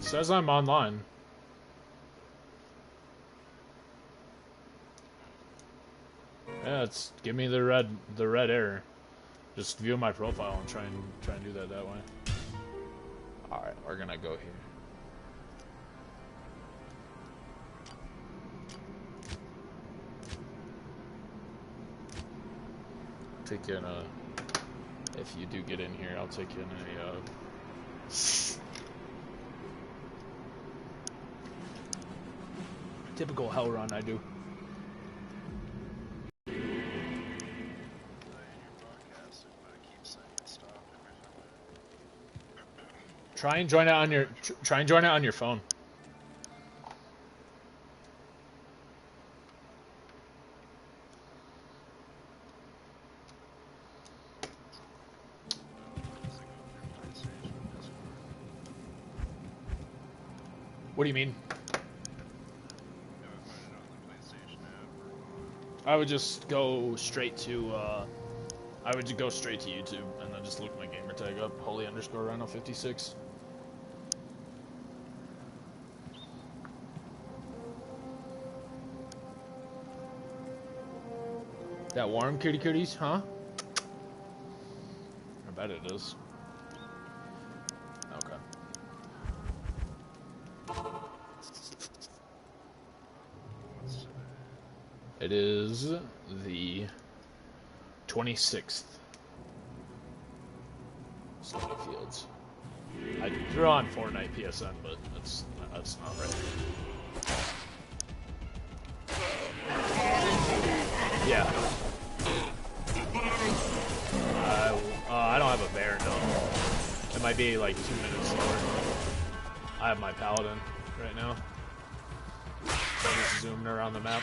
says I'm online. Yeah, it's give me the red error. Just view my profile and try and do that way. All right, we're gonna go here. Take in a. If you do get in here, I'll take you in a. Typical hell run I do. Try and join it on your phone. What do you mean? I would just go straight to YouTube and then just look my gamer tag up, holy_rhino56. That warm, kitty cooties, huh? I bet it is. Okay. It is the 26th. Stony Fields. I threw on Fornite PSN, but that's not right. Yeah. I don't have a bear, no. It might be like 2 minutes slower. I have my paladin right now. I'm just zooming around the map.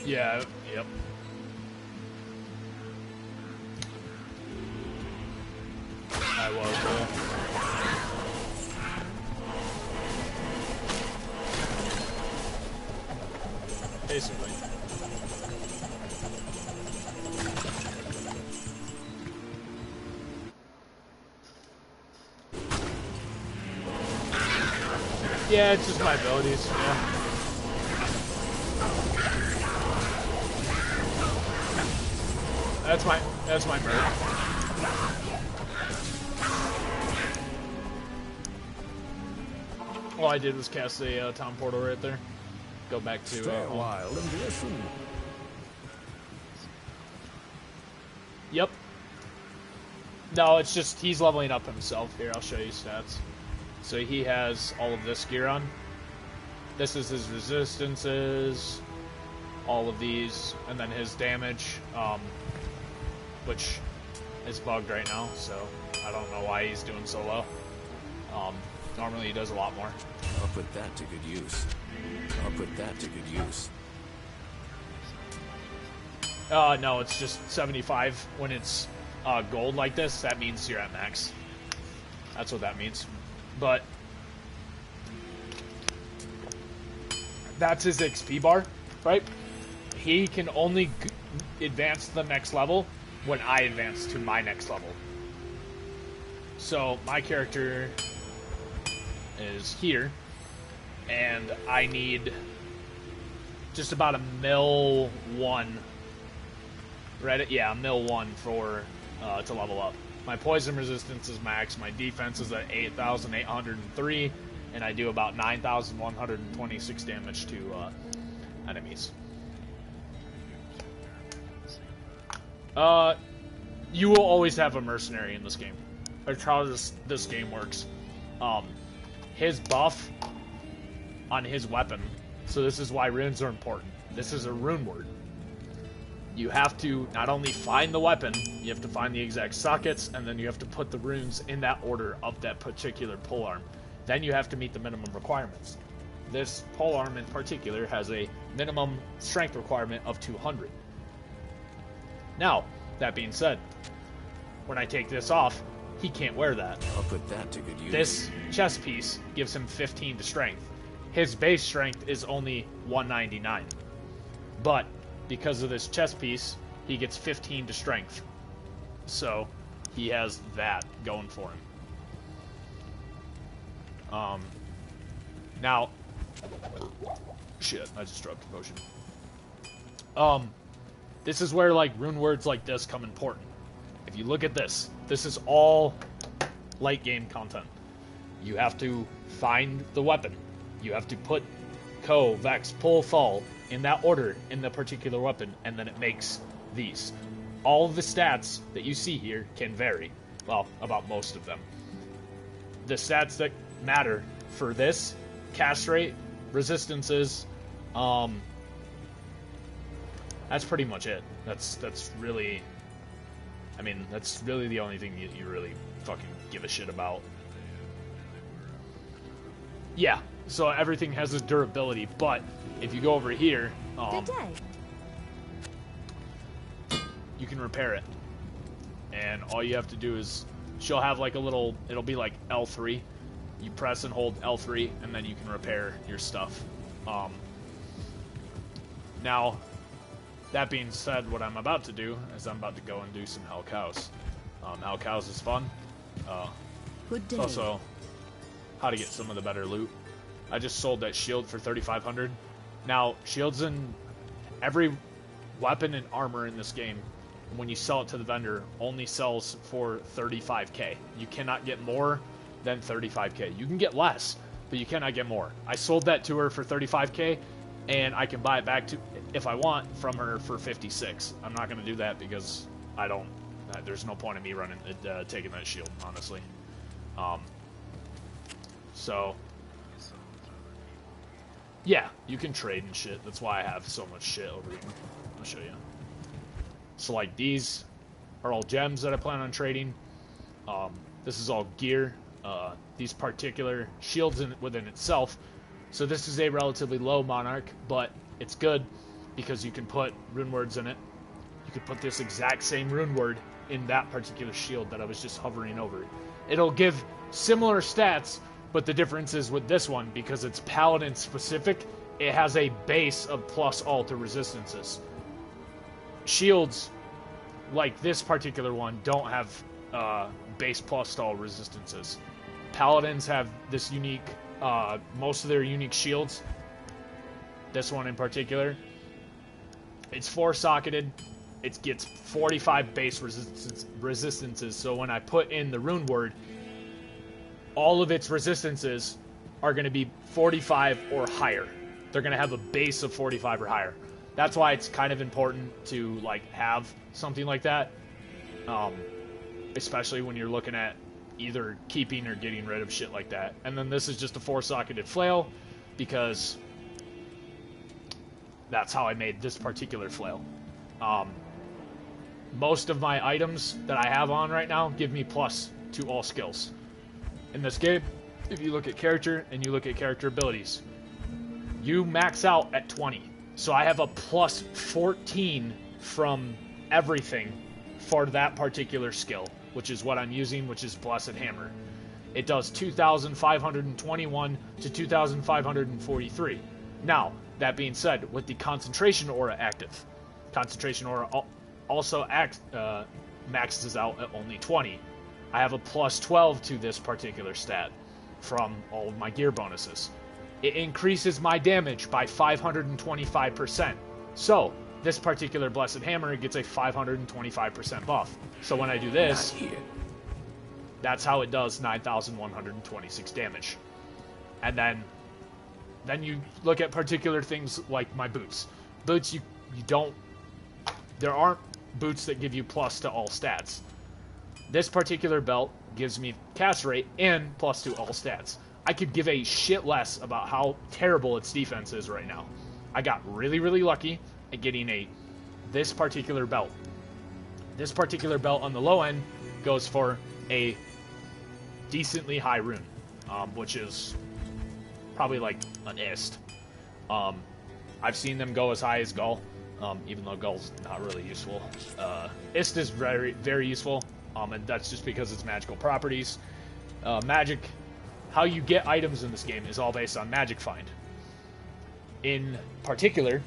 Yeah, yep. I was, basically. Yeah, it's just my abilities, yeah. That's my bird. All I did was cast a town portal right there. Go back to Stay a while and listen. Yep. No, it's just he's leveling up himself. Here, I'll show you stats. So he has all of this gear on. This is his resistances, all of these, and then his damage, which is bugged right now, so I don't know why he's doing so low. Normally he does a lot more. I'll put that to good use. I'll put that to good use. No, it's just 75. When it's gold like this, that means you're at max. That's what that means. But that's his XP bar, right? He can only advance to the next level when I advance to my next level. So my character is here, and I need just about a mil 1. Right? Yeah, mil 1 for to level up. My poison resistance is max. My defense is at 8,803, and I do about 9,126 damage to enemies. You will always have a mercenary in this game. That's how this game works. His buff on his weapon, so this is why runes are important. This is a rune word. You have to not only find the weapon, you have to find the exact sockets, and then you have to put the runes in that order of that particular polearm. Then you have to meet the minimum requirements. This polearm in particular has a minimum strength requirement of 200. Now, that being said, when I take this off, he can't wear that. I'll put that to good use. This chest piece gives him 15 to strength. His base strength is only 199. But because of this chest piece, he gets 15 to strength. So, he has that going for him. Now, shit, I just dropped the potion. This is where, like, rune words like this come important. If you look at this, this is all late game content. You have to find the weapon. You have to put Ko, Vex, Pull, Fall in that order in the particular weapon, and then it makes these. All of the stats that you see here can vary. Well, about most of them. The stats that matter for this, cast rate, resistances, that's pretty much it. That's really, I mean, that's really the only thing you really fucking give a shit about. Yeah, so everything has a durability, but if you go over here, Good day. you can repair it. And all you have to do is, she'll have like a little, it'll be like L3. You press and hold L3, and then you can repair your stuff. Now, that being said, what I'm about to do is I'm about to go and do some Hell Cows. Hell Cows is fun. Good day. It's also how to get some of the better loot. I just sold that shield for 3,500. Now, shields in every weapon and armor in this game, when you sell it to the vendor, only sells for 35k. You cannot get more than 35k. You can get less, but you cannot get more. I sold that to her for 35k, and I can buy it back to, if I want, from her for 56. I'm not going to do that because I don't. There's no point in me running, taking that shield, honestly. So, yeah, you can trade and shit. That's why I have so much shit over here. I'll show you. So, like, these are all gems that I plan on trading. This is all gear. These particular shields within itself. So this is a relatively low Monarch, but it's good because you can put rune words in it. You could put this exact same rune word in that particular shield that I was just hovering over. It'll give similar stats, but the difference is with this one, because it's paladin specific, it has a base of plus all to resistances. Shields, like this particular one, don't have base plus all resistances. Paladins have this unique, most of their unique shields, this one in particular, it's 4-socketed, it gets 45 base resistances, so when I put in the rune word, all of its resistances are going to be 45 or higher. They're going to have a base of 45 or higher. That's why it's kind of important to, like, have something like that, especially when you're looking at either keeping or getting rid of shit like that. And then this is just a 4-socketed flail, because that's how I made this particular flail. Most of my items that I have on right now give me plus to all skills. In this game, if you look at character and you look at character abilities, you max out at 20. So I have a plus 14 from everything for that particular skill, which is what I'm using, which is Blessed Hammer. It does 2,521 to 2,543. Now, that being said, with the Concentration Aura active, Concentration Aura also maxes out at only 20. I have a plus 12 to this particular stat from all of my gear bonuses. it increases my damage by 525%. So, this particular Blessed Hammer gets a 525% buff. So when I do this, that's how it does 9,126 damage. And then you look at particular things like my boots. Boots, you don't... There aren't boots that give you plus to all stats. This particular belt gives me cast rate and plus to all stats. I could give a shit less about how terrible its defense is right now. I got really, really lucky at getting this particular belt. This particular belt on the low end goes for a decently high rune, which is probably like an ist. I've seen them go as high as Gull, even though Gull's not really useful. Ist is very, very useful, and that's just because it's magical properties. Magic, how you get items in this game is all based on magic find. In particular,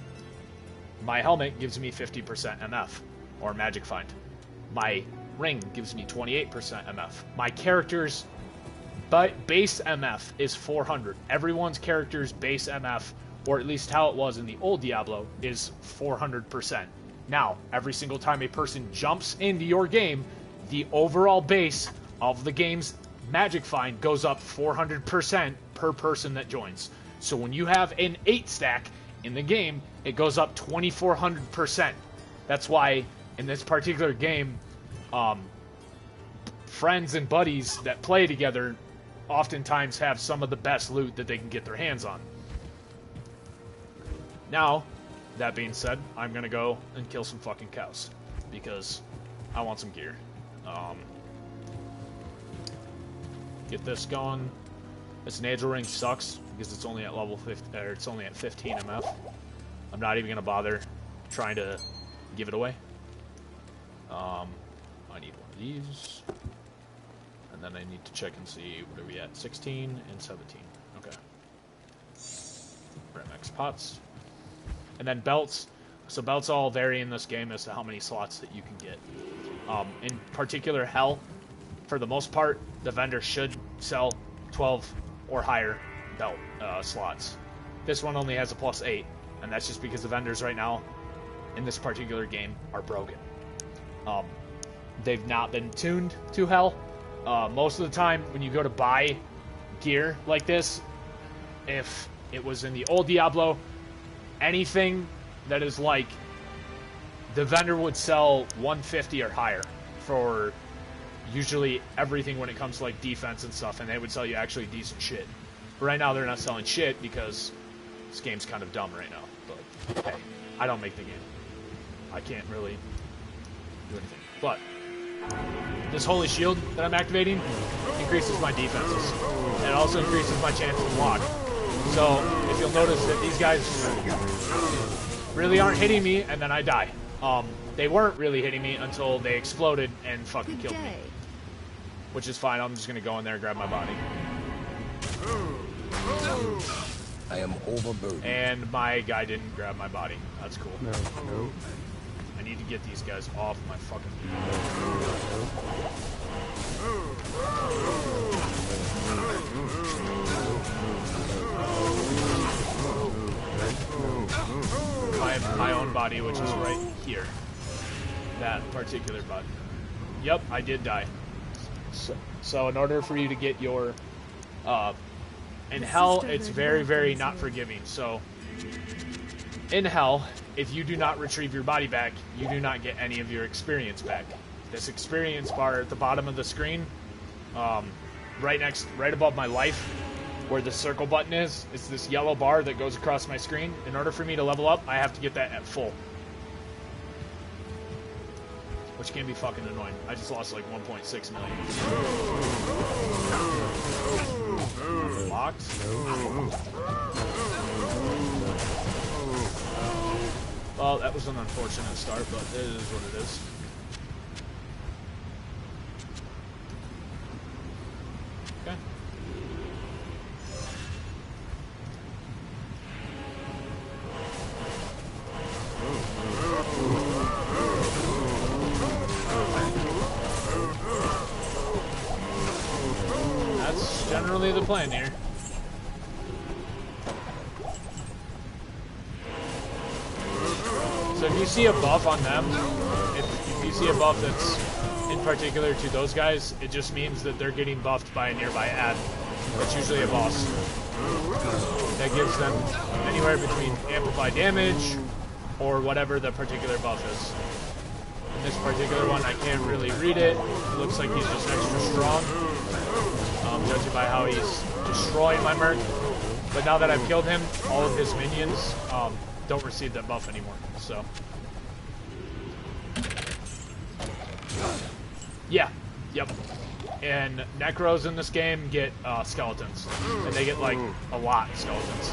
my helmet gives me 50% MF, or magic find. My ring gives me 28% MF. My character's base MF is 400. Everyone's character's base MF, or at least how it was in the old Diablo, is 400%. Now, every single time a person jumps into your game, the overall base of the game's magic find goes up 400% per person that joins. So when you have an 8 stack in the game, it goes up 2,400%. That's why in this particular game, friends and buddies that play together oftentimes have some of the best loot that they can get their hands on. Now, that being said, I'm gonna go and kill some fucking cows because I want some gear. Get this going. This nasal ring sucks because it's only at level 50, or it's only at 15 MF. I'm not even gonna bother trying to give it away. I need one of these, and then I need to check and see what are we at. 16 and 17. Okay. Max pots, and then belts. So belts all vary in this game as to how many slots that you can get. In particular, Hell, for the most part, the vendor should sell 12 or higher belt slots. This one only has a +8, and that's just because the vendors right now in this particular game are broken. They've not been tuned to Hell. Most of the time, when you go to buy gear like this, if it was in the old Diablo, anything that is like, the vendor would sell 150 or higher for usually everything when it comes to like defense and stuff, and they would sell you actually decent shit. But right now they're not selling shit because this game's kind of dumb right now. But hey, I don't make the game. I can't really do anything. But this holy shield that I'm activating increases my defenses, and it also increases my chance to block. So if you'll notice that these guys really aren't hitting me, and then I die. They weren't really hitting me until they exploded and fucking killed me. Which is fine, I'm just gonna go in there and grab my body. I am overburdened. And my guy didn't grab my body. That's cool. No. I need to get these guys off my fucking I have my own body, which is right here. That particular body. Yep, I did die. So in order for you to get your... in Hell, it's very, very not forgiving. So, in Hell, if you do not retrieve your body back, you do not get any of your experience back. This experience bar at the bottom of the screen, right above my life, where the circle button is, it's this yellow bar that goes across my screen. In order for me to level up, I have to get that at full. Which can be fucking annoying. I just lost like 1.6 million. Locked? Well, that was an unfortunate start, but it is what it is. Okay. That's generally the plan here. So if you see a buff on them, if you see a buff that's in particular to those guys, it just means that they're getting buffed by a nearby ad. That's usually a boss. That gives them anywhere between amplified damage or whatever the particular buff is. In this particular one, I can't really read it. It looks like he's just extra strong, judging by how he's destroying my Merc. But now that I've killed him, all of his minions don't receive that buff anymore. So, yeah, yep. And Necros in this game get skeletons, and they get like a lot of skeletons.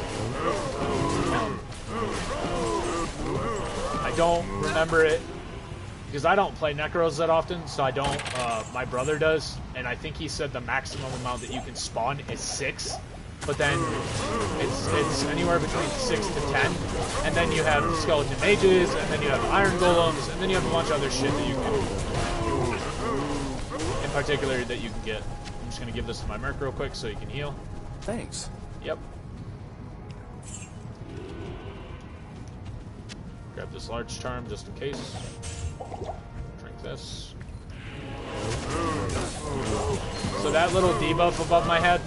I don't remember it because I don't play Necros that often, so I don't. My brother does, and I think he said the maximum amount that you can spawn is 6, but then it's anywhere between 6 to 10, and then you have skeleton mages, and then you have iron golems, and then you have a bunch of other shit that you can, in particular, that you can get. I'm just gonna give this to my Merc real quick so you can heal. Thanks. Yep. Grab this large charm just in case. Drink this. So that little debuff above my head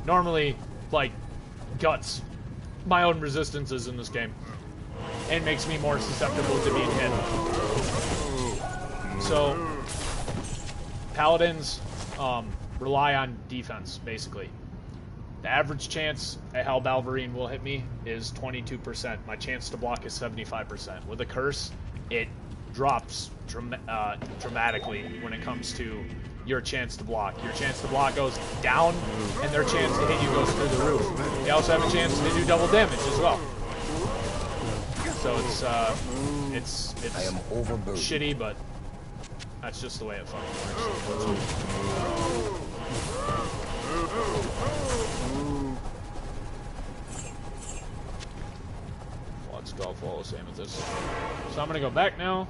normally, like, guts my own resistances in this game and makes me more susceptible to being hit. So paladins rely on defense, basically. The average chance a Hell Balverine will hit me is 22%. My chance to block is 75%. With a curse, it drops dramatically when it comes to your chance to block. Your chance to block goes down, and their chance to hit you goes through the roof. They also have a chance to do double damage as well. So it's I am overburdened. shitty, but that's just the way it fucking works. Let's go flawless amethyst. So I'm gonna go back now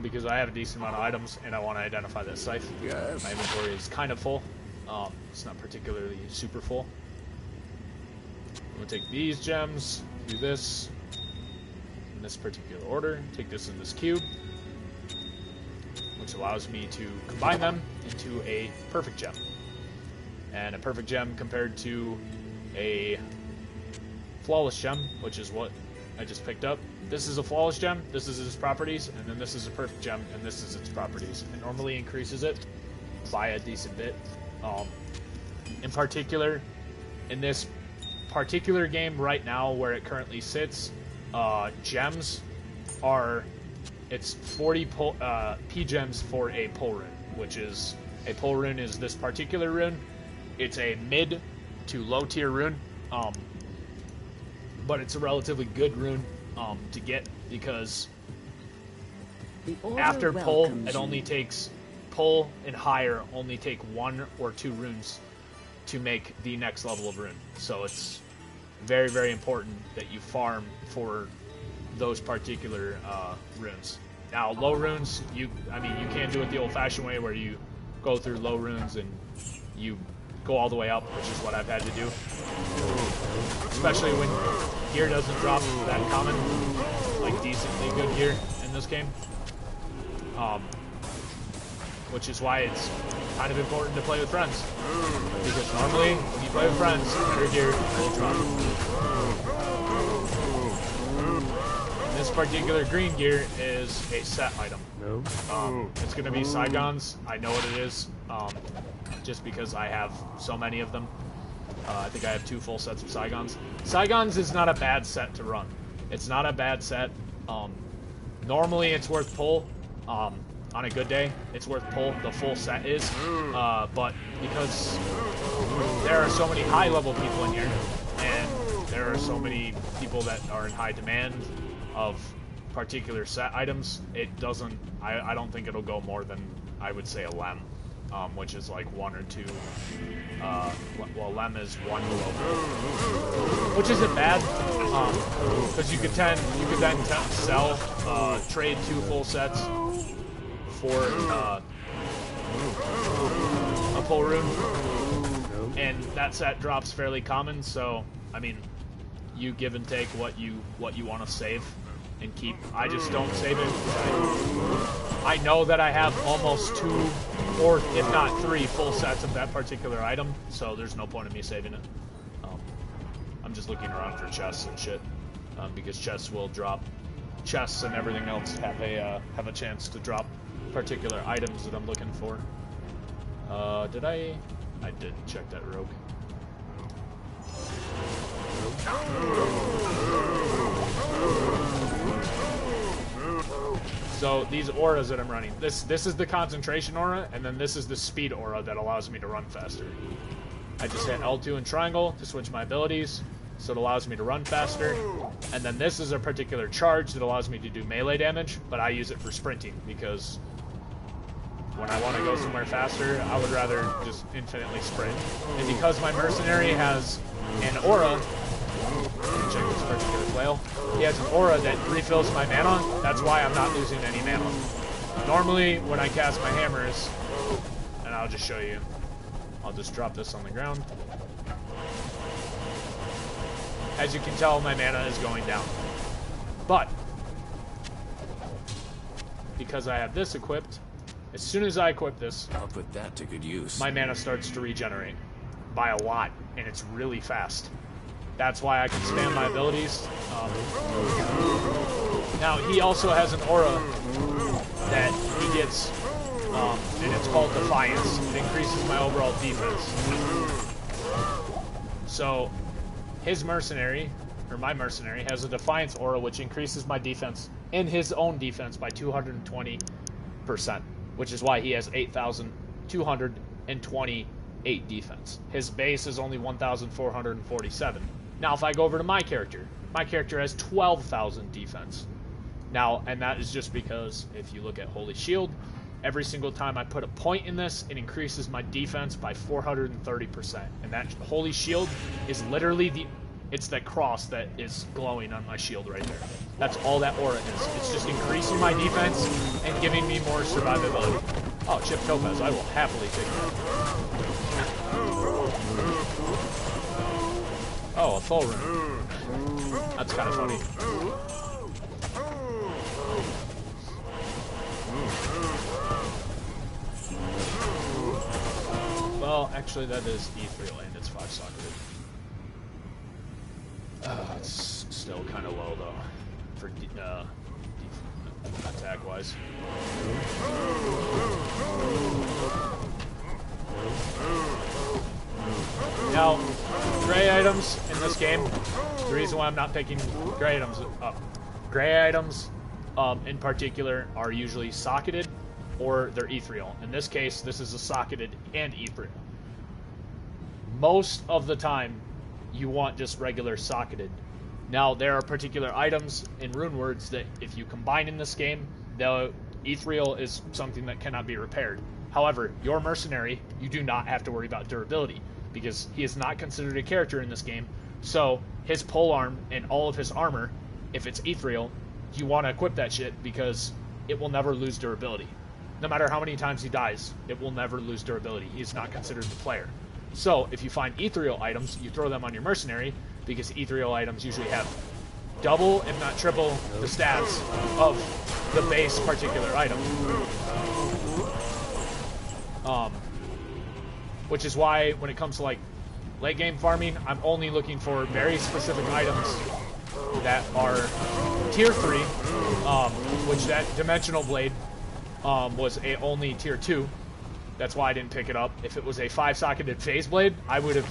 because I have a decent amount of items and I want to identify that scythe. Yes. My inventory is kind of full. It's not particularly super full. I'm gonna take these gems, do this in this particular order, take this in this cube, which allows me to combine them into a perfect gem. And a perfect gem compared to a flawless gem, which is what I just picked up. This is a flawless gem, this is its properties, and then this is a perfect gem, and this is its properties. It normally increases it by a decent bit. In particular, in this particular game right now where it currently sits, gems are, it's 40 P-gems for a pull rune, which is, a pull rune is this particular rune. It's a mid to low tier rune, but it's a relatively good rune to get because after pull, it only takes, pull and higher only take 1 or 2 runes to make the next level of rune. So it's very, very important that you farm for those particular runes. Now, low runes, you can't do it the old-fashioned way where you go through low runes and you go all the way up, which is what I've had to do. Especially when gear doesn't drop that common, like decently good gear in this game. Which is why it's kind of important to play with friends. Because normally, when you play with friends, your gear will drop. This particular green gear is a set item. It's going to be Saigons. I know what it is, just because I have so many of them. I think I have 2 full sets of Saigons. Saigons is not a bad set to run. It's not a bad set. Normally it's worth pull. On a good day, it's worth pull. The full set is. But because there are so many high-level people in here, and there are so many people that are in high demand of particular set items, it doesn't, I don't think it'll go more than, I would say, a Lem, which is like 1 or 2, well, Lem is 1 below, which isn't bad, because you could then sell, trade 2 full sets for a pull rune, and that set drops fairly common, so, I mean, you give and take what you want to save and keep. I just don't save it. I know that I have almost 2 or if not 3 full sets of that particular item, so there's no point in me saving it. I'm just looking around for chests and shit, because chests will drop. Chests and everything else have a chance to drop particular items that I'm looking for. Did I? I did check that rogue. So these auras that I'm running, this is the concentration aura, and then this is the speed aura that allows me to run faster. I just hit L2 and triangle to switch my abilities, so it allows me to run faster. And then this is a particular charge that allows me to do melee damage, but I use it for sprinting because when I want to go somewhere faster, I would rather just infinitely sprint. And because my mercenary has an aura, check this particular flail, he has an aura that refills my mana, that's why I'm not losing any mana. Normally, when I cast my hammers, and I'll just show you, I'll just drop this on the ground. As you can tell, my mana is going down. But, because I have this equipped, as soon as I equip this, I'll put that to good use. my mana starts to regenerate by a lot, and it's really fast. That's why I can spam my abilities. Now, he also has an aura that he gets, and it's called Defiance. It increases my overall defense. So, his mercenary, or my mercenary, has a Defiance aura which increases my defense and his own defense by 220%, which is why he has 8,228 defense. His base is only 1,447. Now, if I go over to my character has 12,000 defense. Now, and that is just because if you look at Holy Shield, every single time I put a point in this, it increases my defense by 430%. And that Holy Shield is literally it's that cross that is glowing on my shield right there. That's all that aura is. It's just increasing my defense and giving me more survivability. Oh, Chip Topaz, I will happily take that. Oh, a full rune. That's kind of funny. Well, actually, that is E3 and it's 5-socketed. It's still kind of low, though, for attack-wise. Now, gray items in this game, the reason why I'm not picking gray items up, gray items in particular are usually socketed or they're ethereal. In this case, this is a socketed and ethereal. Most of the time, you want just regular socketed. Now, there are particular items in rune words that if you combine in this game, the ethereal is something that cannot be repaired. However, your mercenary, you do not have to worry about durability because he is not considered a character in this game. So his polearm and all of his armor, if it's ethereal, you want to equip that shit because it will never lose durability. No matter how many times he dies, it will never lose durability. He is not considered the player. So if you find ethereal items, you throw them on your mercenary because ethereal items usually have double, if not triple, the stats of the base particular item. Which is why when it comes to like late game farming, I'm only looking for very specific items that are tier 3, which that dimensional blade was only tier 2. That's why I didn't pick it up. If it was a 5-socketed phase blade, that would have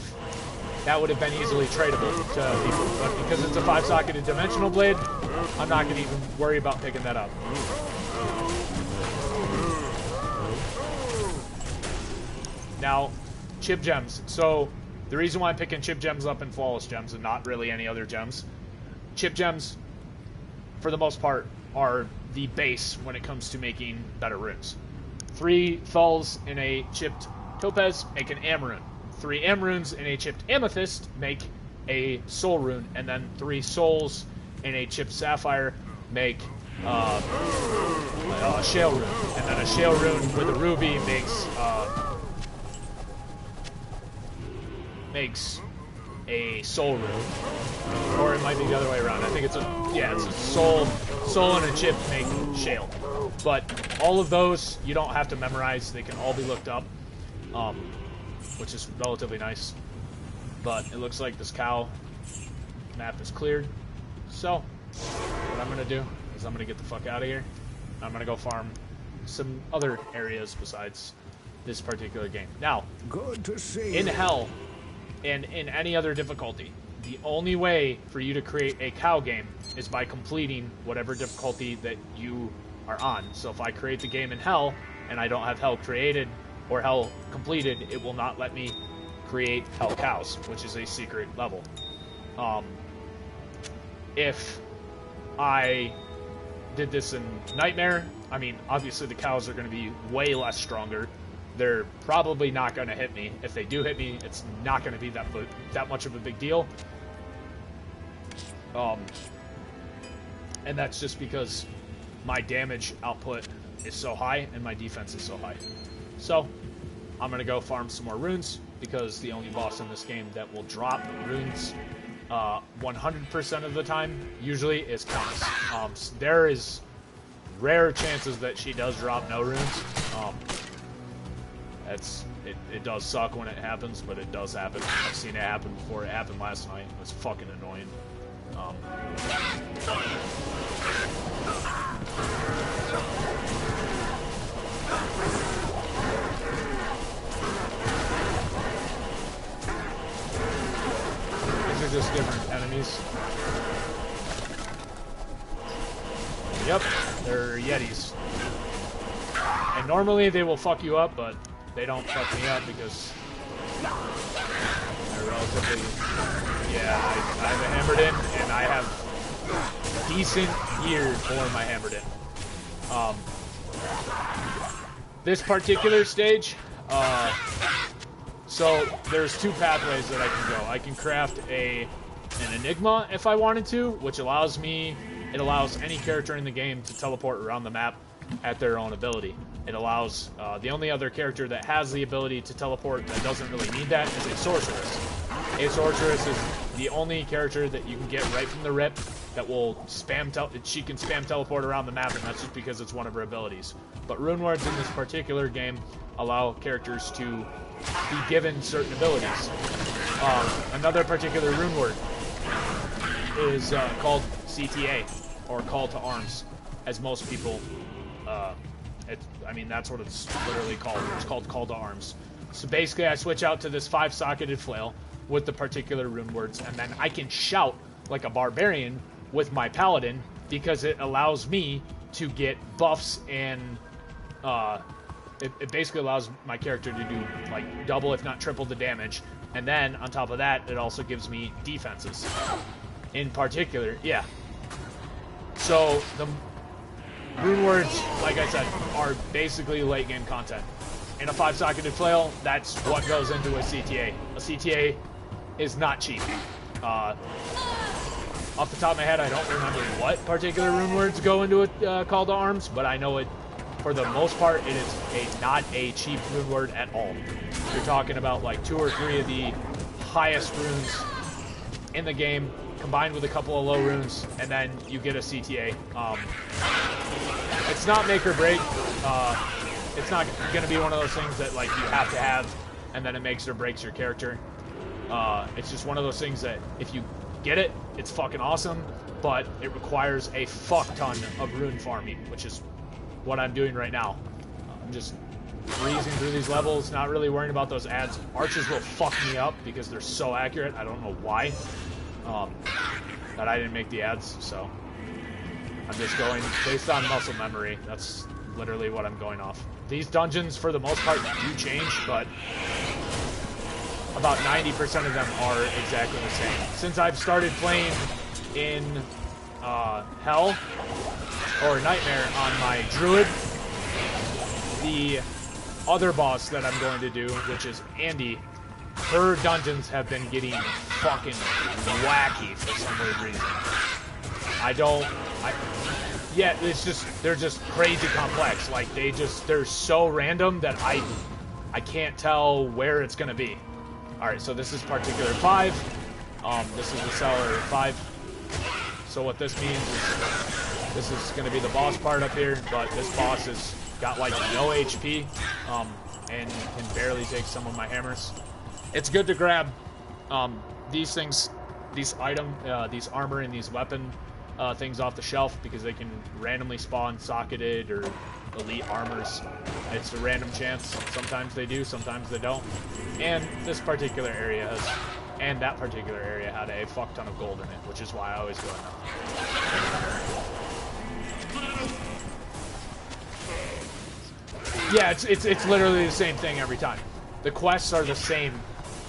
been easily tradable to people. But because it's a 5-socketed dimensional blade, I'm not going to even worry about picking that up. Now, chip gems. So the reason why I'm picking chip gems up and flawless gems and not really any other gems, chip gems, for the most part, are the base when it comes to making better runes. 3 thulls in a chipped topaz make an am rune. 3 am runes in a chipped amethyst make a soul rune, and then 3 souls in a chipped sapphire make a shale rune, and then a shale rune with a ruby makes a soul rune, or it might be the other way around. I think it's a soul and a chip make shale. But all of those you don't have to memorize; they can all be looked up, which is relatively nice. But it looks like this cow map is cleared. So what I'm gonna do is I'm gonna get the fuck out of here. I'm gonna go farm some other areas besides this particular game. Now, Good to see in you. Hell and in any other difficulty, the only way for you to create a cow game is by completing whatever difficulty that you are on. So if I create the game in Hell and I don't have Hell created or Hell completed, it will not let me create Hell Cows, which is a secret level. If I did this in Nightmare, I mean, obviously the cows are going to be way less stronger. They're probably not going to hit me. If they do hit me, it's not going to be that much of a big deal. And that's just because my damage output is so high and my defense is so high. So I'm going to go farm some more runes, because the only boss in this game that will drop runes 100% of the time usually is Countess. There is rare chances that she does drop no runes. It does suck when it happens, but it does happen. I've seen it happen before. It happened last night. It was fucking annoying. These are just different enemies. Yep, they're Yetis. And normally they will fuck you up, but they don't fuck me up because they're relatively... Yeah, I have a hammered in, and I have decent gear for my hammered in. This particular stage, so there's two pathways that I can go. I can craft an Enigma if I wanted to, which allows me... It allows any character in the game to teleport around the map at their own ability. It allows the only other character that has the ability to teleport that doesn't really need that is a sorceress. A sorceress is the only character that you can get right from the rip that will she can spam teleport around the map, and that's just because it's one of her abilities. But rune words in this particular game allow characters to be given certain abilities. Another particular rune word is called CTA, or Call to Arms, as most people, I mean, that's what it's literally called. It's called Call to Arms. So basically, I switch out to this 5-socketed flail with the particular rune words, and then I can shout like a barbarian with my paladin, because it allows me to get buffs and, it basically allows my character to do, like, double if not triple the damage, and then, on top of that, it also gives me defenses. In particular, yeah. So, the rune words, like I said, are basically late game content. In a 5-socketed flail, that's what goes into a CTA. A CTA is not cheap. Off the top of my head, I don't remember what particular rune words go into a Call to Arms, but I know it, for the most part, it is not a cheap rune word at all. You're talking about like 2 or 3 of the highest runes in the game, combined with a couple of low runes, and then you get a CTA. It's not make or break. It's not going to be one of those things that like you have to have, and then it makes or breaks your character. It's just one of those things that if you get it, it's fucking awesome, but it requires a fuck ton of rune farming, which is what I'm doing right now. I'm just breezing through these levels, not really worrying about those ads. Archers will fuck me up because they're so accurate. I don't know why. But I didn't make the ads, so I'm just going based on muscle memory. That's literally what I'm going off. These dungeons, for the most part, do change, but about 90% of them are exactly the same. Since I've started playing in Hell or Nightmare on my Druid, the other boss that I'm going to do, which is Andy, her dungeons have been getting fucking wacky for some weird reason. Yeah, it's just, they're just crazy complex. Like, they're so random that I can't tell where it's gonna be. Alright, so this is particular 5. This is the Cellar 5. So what this means is this is going to be the boss part up here, but this boss has got like no HP and can barely take some of my hammers. It's good to grab these things, these armor and these weapon things off the shelf because they can randomly spawn socketed or elite armors. It's a random chance. Sometimes they do, sometimes they don't. And this particular area has, and that particular area had a fuck ton of gold in it, which is why I always go in. Yeah, it's literally the same thing every time. The quests are the same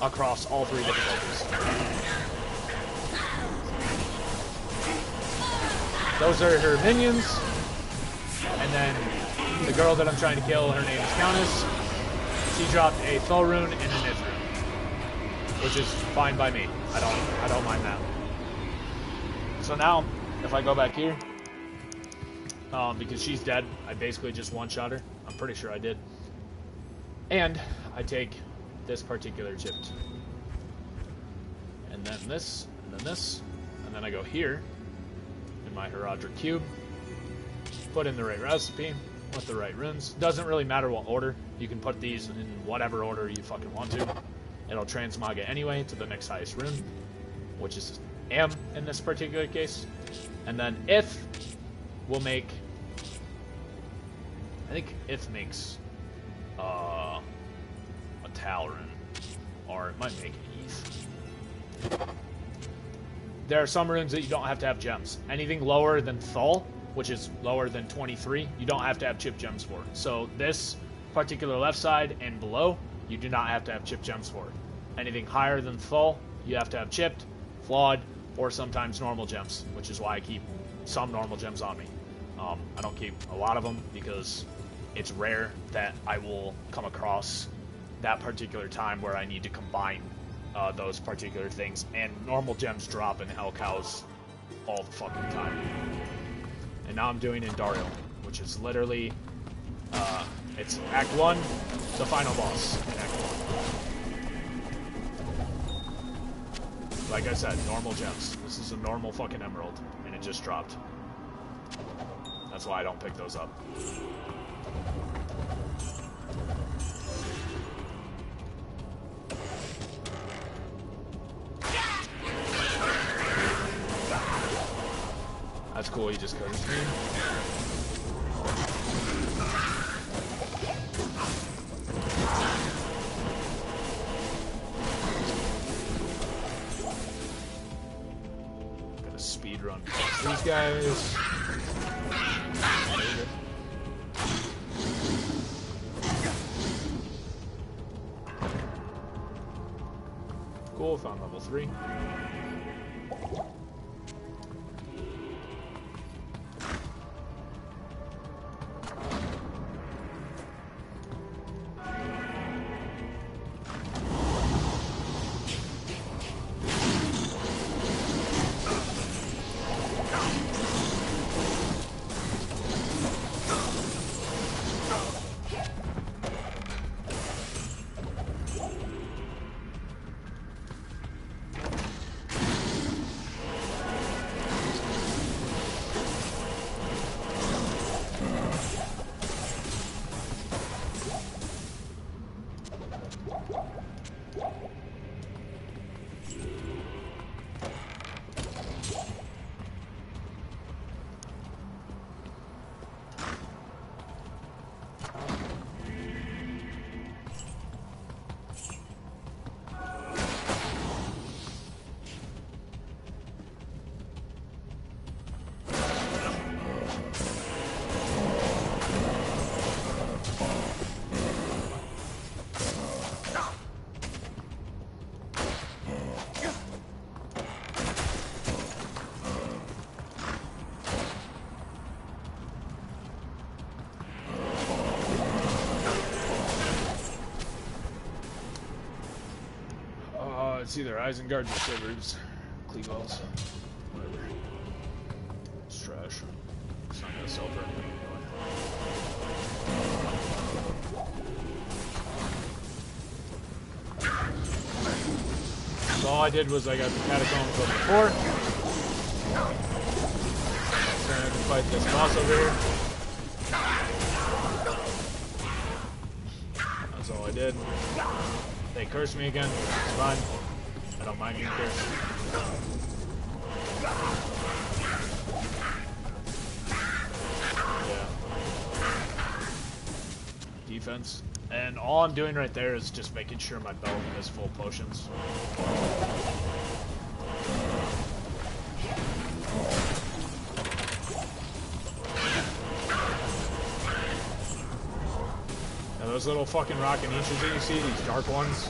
across all 3 difficulties. Those are her minions, and then the girl that I'm trying to kill, her name is Countess. She dropped a Fel rune and an Ith rune, which is fine by me. I don't mind that. So now, if I go back here, because she's dead, I basically just one-shot her. I'm pretty sure I did. And I take this particular chip, and then this, and then this, and then I go here in my Herodric cube, put in the right recipe with the right runes. Doesn't really matter what order. You can put these in whatever order you fucking want to. It'll transmog it anyway to the next highest rune, which is M in this particular case. And then if will make, I think if makes a Tal rune, or it might make an Eth. There are some runes that you don't have to have gems. Anything lower than Thal, which is lower than 23, you don't have to have chip gems for. So this particular left side and below, you do not have to have chip gems for. Anything higher than Thal, you have to have chipped, flawed, or sometimes normal gems, which is why I keep some normal gems on me. I don't keep a lot of them because it's rare that I will come across that particular time where I need to combine those particular things, and normal gems drop in Hell Cows all the fucking time. And now I'm doing Indariel, which is literally, it's Act 1, the final boss in Act 1. Like I said, normal gems. This is a normal fucking emerald, and it just dropped. That's why I don't pick those up. That's cool, he just cuts me. Gotta speed run past these guys. Cool, found level 3. It's either Isengard or Shivers. Cleavels. Whatever. It's trash. It's not gonna sell for anything anyway. So all I did was I got the catacombs level 4. So I can fight this boss over here. That's all I did. They cursed me again. It's fine. I don't mind being cursed. Yeah. Defense. And all I'm doing right there is just making sure my belt has full potions. Now those little fucking rocket niches that you see, these dark ones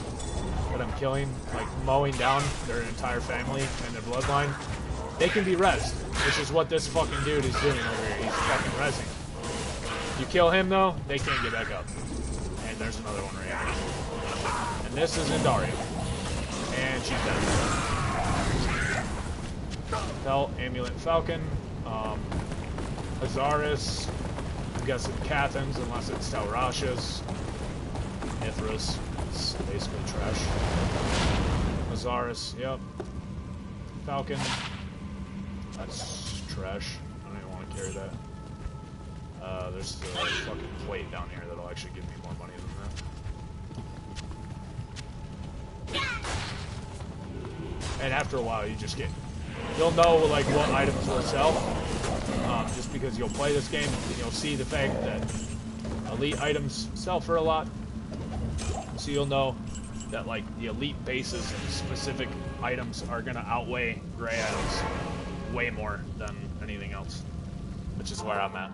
that I'm killing, like mowing down their entire family and their bloodline, they can be rezzed, which is what this fucking dude is doing over here. He's fucking rezzing. You kill him though, they can't get back up. And there's another one right here. And this is Indaria. And she's dead. Belt, Amulet, Falcon, Azaris, I'm guessing Cathans, unless it's Taurashas. Mithras, it's basically trash. Azaris, yep. Falcon, that's trash. I don't even want to carry that. There's the fucking plate down here that'll actually give me more money than that. And after a while, you just get... You'll know, like, what items will sell. Just because you'll play this game, and you'll see the fact that elite items sell for a lot. So you'll know that, like, the elite bases and specific items are going to outweigh gray items way more than anything else. Which is where I'm at.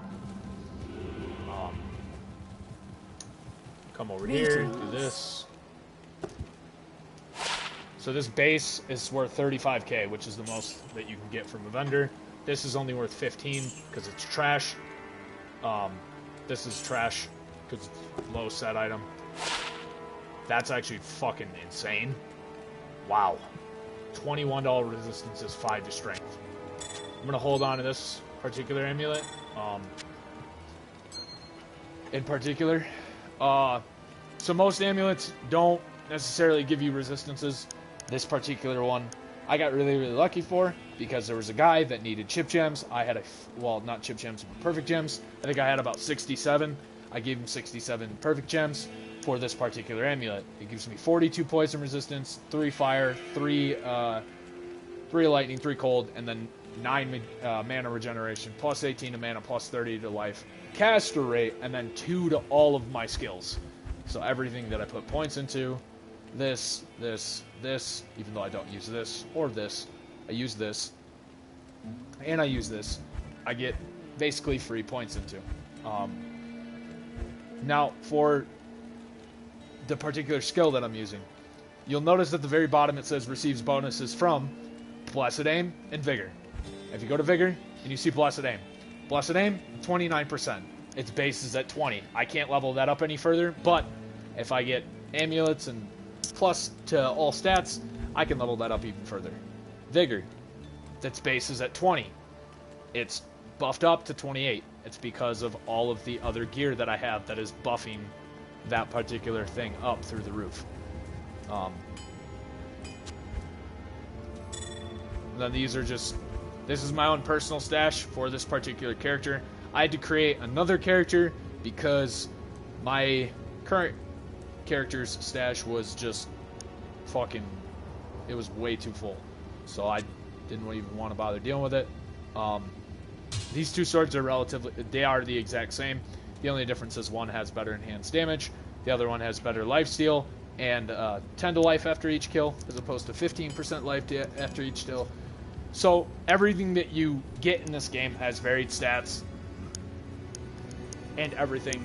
Come over here, do this. So this base is worth 35k, which is the most that you can get from a vendor. This is only worth 15 because it's trash. This is trash because it's low set item. That's actually fucking insane. Wow. $21 resistance is 5 to strength. I'm gonna hold on to this particular amulet. In particular, so most amulets don't necessarily give you resistances. This particular one, I got really, really lucky for because there was a guy that needed chip gems. I had well, not chip gems, but perfect gems. I think I had about 67. I gave him 67 perfect gems for this particular amulet. It gives me 42 poison resistance, 3 fire, 3 lightning, 3 cold, and then 9 mana regeneration, plus 18 to mana, plus 30 to life, caster rate, and then 2 to all of my skills. So everything that I put points into, this, even though I don't use this or this, I use this, and I use this, I get basically free points into. Now, for the particular skill that I'm using, you'll notice at the very bottom it says receives bonuses from Blessed Aim and Vigor. If you go to Vigor and you see Blessed Aim, 29%. Its base is at 20. I can't level that up any further, but if I get amulets and plus to all stats, I can level that up even further. Vigor, its base is at 20. It's buffed up to 28. It's because of all of the other gear that I have that is buffing that particular thing up through the roof. And then these are just... This is my own personal stash for this particular character. I had to create another character because my current character's stash was just fucking... It was way too full. So I didn't even want to bother dealing with it. These two swords are relatively... They are the exact same. The only difference is one has better enhanced damage. The other one has better lifesteal and 10 to life after each kill, as opposed to 15% life after each kill. So everything that you get in this game has varied stats and everything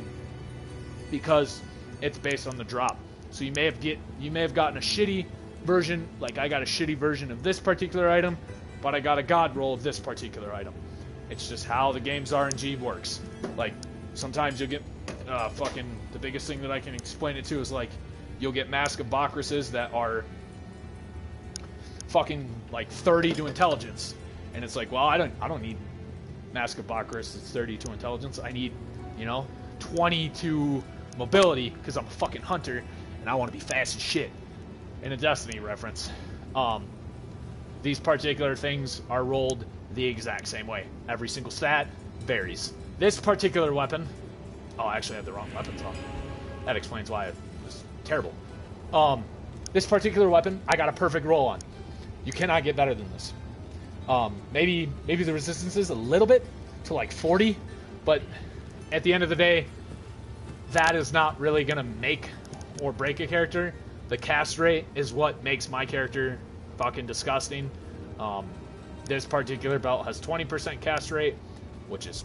because it's based on the drop. So you may have gotten a shitty version, like I got a shitty version of this particular item, but I got a god roll of this particular item. It's just how the game's RNG works. Like sometimes you'll get fucking the biggest thing that I can explain it to is like you'll get Mask of Bakrises that are fucking like 30 to intelligence, and it's like, well, I don't need Mask of Bakris that's 30 to intelligence. I need, 20 to mobility because I'm a fucking hunter and I want to be fast as shit. In a Destiny reference. These particular things are rolled the exact same way. Every single stat varies. This particular weapon... Oh, I actually had the wrong weapons on. That explains why it was terrible. This particular weapon, I got a perfect roll on. You cannot get better than this. Maybe the resistance is a little bit to like 40, but at the end of the day, that is not really going to make or break a character. The cast rate is what makes my character fucking disgusting. This particular belt has 20% cast rate, which is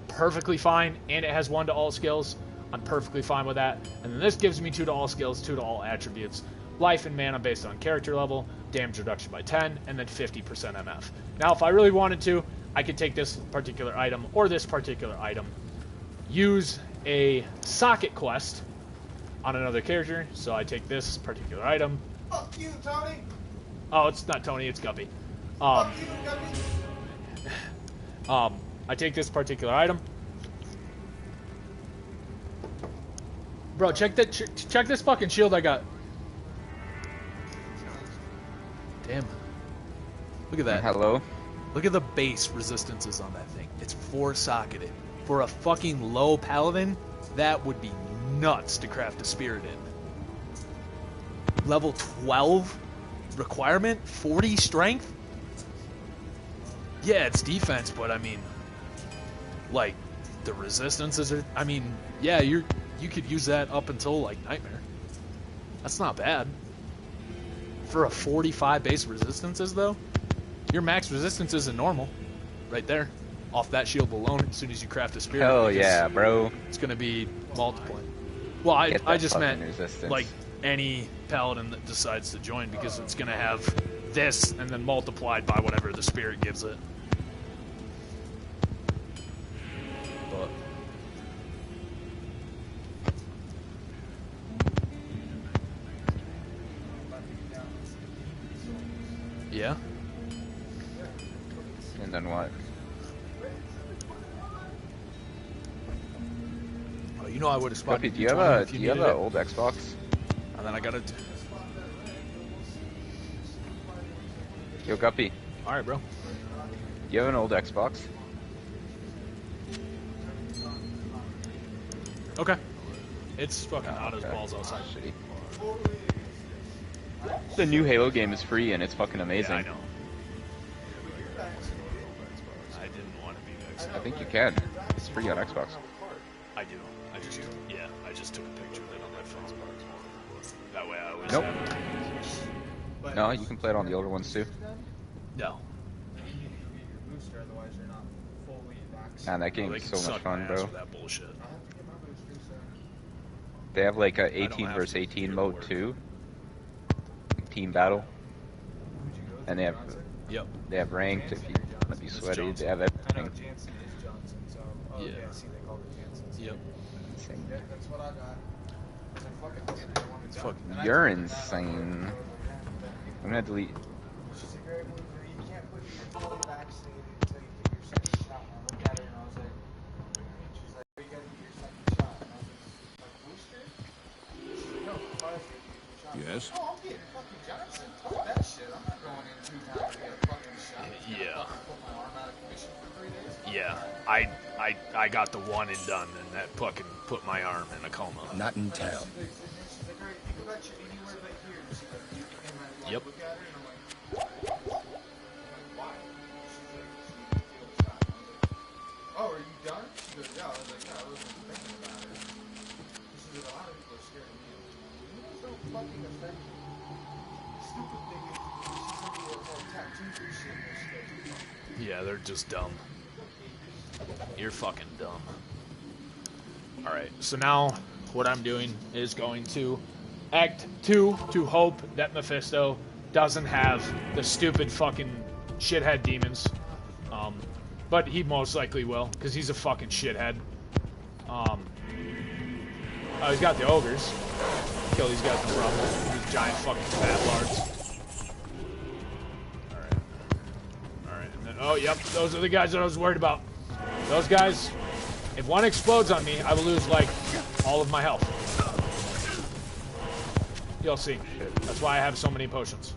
perfectly fine, and it has 1 to all skills. I'm perfectly fine with that. And then this gives me 2 to all skills, 2 to all attributes. Life and mana based on character level, damage reduction by 10, and then 50% MF. Now, if I really wanted to, I could take this particular item or this particular item, use a socket quest on another character. So I take this particular item. Fuck you, Tony! Oh, it's not Tony, it's Guppy. Fuck you, Guppy! I take this particular item. Bro, check this fucking shield I got. Damn. Look at that. Hello? Look at the base resistances on that thing. It's 4-socketed. For a fucking low paladin, that would be nuts to craft a spirit in. Level 12 requirement? 40 strength? Yeah, it's defense, but I mean, like, the resistances are... I mean, yeah, you could use that up until, like, Nightmare. That's not bad. For a 45 base resistances, though, your max resistance isn't normal. Right there. Off that shield alone, as soon as you craft a spirit. Hell yeah, bro. It's going to be multiplying. Well, I just meant, resistance. like, any paladin that decides to join, because it's going to have this and then multiplied by whatever the spirit gives it. But... yeah. And then what? Oh, you know I would have spotted. Guppy, do you have an old Xbox? And then I got it. Yo, Guppy. All right, bro. Do you have an old Xbox? Okay. It's fucking hot as balls outside. Shitty. The new Halo game is free and it's fucking amazing. Yeah, I know. I didn't want to be vexed. I think you can. It's free on Xbox. I do. I just took a picture of it on my phone. That way I always Nope. have it. No, you can play it on the older ones too. No. Man, that game They is can so much suck my fun, ass bro. with that bullshit. They have like a don't 18 have versus to 18 do mode work. too. Team battle. And they have Yep. ranked if you want to be sweaty. They have everything. Yeah. Yep. Insane. That's what I got. It's fucking. You're insane. I'm gonna delete. You can't put your fully vaccinated until you get your second shot. And I looked at her and I was like, she's like, you gotta get your second shot. And I was like, booster? No, Pfizer. Yes? Oh, I'm getting fucking Johnson. Fuck that shit. I'm not going in 2 times to get a fucking shot. Yeah. Put my arm out of commission for 3 days. Yeah. I got the one and done, and that fucking put my arm in a coma. Not in town. She's like, alright, you can bet you anywhere but here. She's like, and I Yep. look at her and I'm like, why? She's like, she needs to feel the shot. I was like, oh, are you done? She goes, yeah. I was like, yeah, I wasn't thinking about it. She's like, a lot of people are scared of me. You guys don't fucking affect me. Stupid thing is, she told me it was all tattoo and shit. And they're scared. Yeah, they're just dumb. You're fucking dumb. Alright, so now what I'm doing is going to Act 2 to hope that Mephisto doesn't have the stupid fucking shithead demons. But he most likely will, because he's a fucking shithead. Oh, he's got the ogres. Kill these guys no problem. These giant fucking fat lards. Alright, and then, oh, yep, those are the guys that I was worried about. Those guys, if one explodes on me, I will lose, like, all of my health. You'll see. That's why I have so many potions.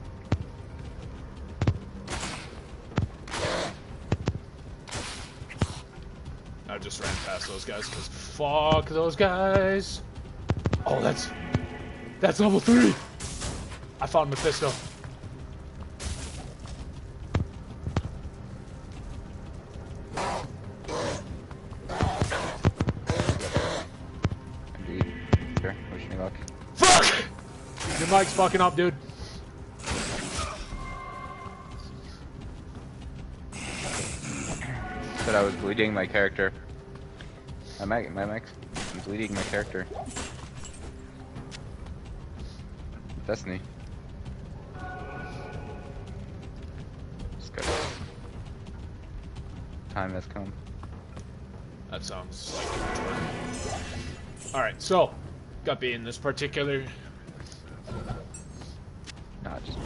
I just ran past those guys because fuck those guys. Oh, that's level 3. I found Mephisto. Indeed. Sure. Wish me luck. Fuck! Your mic's fucking up, dude. Said I was bleeding my character. My mic's bleeding my character. Destiny. Just got time has come. That sounds like alright, so Guppy, in this particular Not just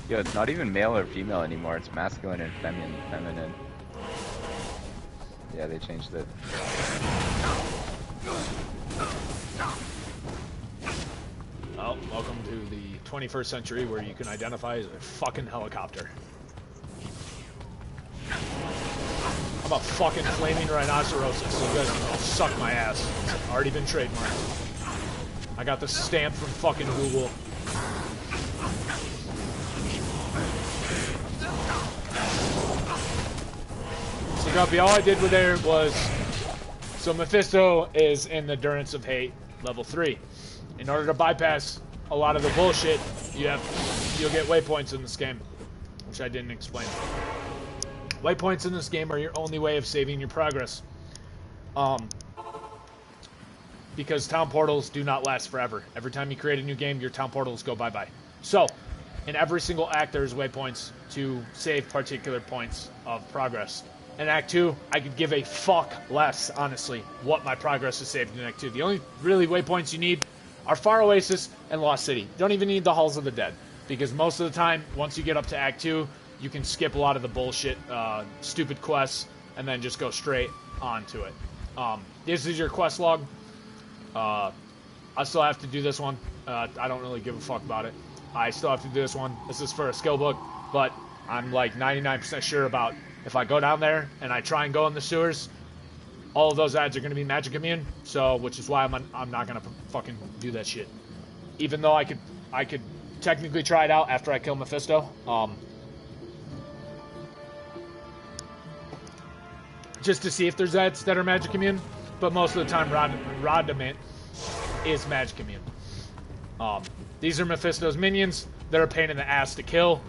Yo, it's not even male or female anymore, it's masculine and feminine. Yeah, they changed it. well, welcome to the 21st century where you can identify as a fucking helicopter. How about fucking flaming rhinoceroses so you guys can all suck my ass. It's already been trademarked. I got the stamp from fucking Google. So Guppy, all I did with there was... So Mephisto is in the Endurance of Hate, level 3. In order to bypass a lot of the bullshit, you'll get waypoints in this game, which I didn't explain. Waypoints in this game are your only way of saving your progress. Because town portals do not last forever. Every time you create a new game, your town portals go bye-bye. So, in every single act, there's waypoints to save particular points of progress. In Act 2, I could give a fuck less, honestly, what my progress is saved in Act 2. The only really waypoints you need are Far Oasis and Lost City. You don't even need the Halls of the Dead, because most of the time, once you get up to Act 2, you can skip a lot of the bullshit, stupid quests, and then just go straight on to it. This is your quest log. I still have to do this one. I don't really give a fuck about it. I still have to do this one. This is for a skill book, but I'm like 99% sure about if I go down there and I try and go in the sewers, all of those ads are going to be magic immune. So, which is why I'm not going to fucking do that shit. Even though I could technically try it out after I kill Mephisto. Just to see if there's ads that are magic immune. But most of the time, Rodamant is magic immune. These are Mephisto's minions. They're a pain in the ass to kill.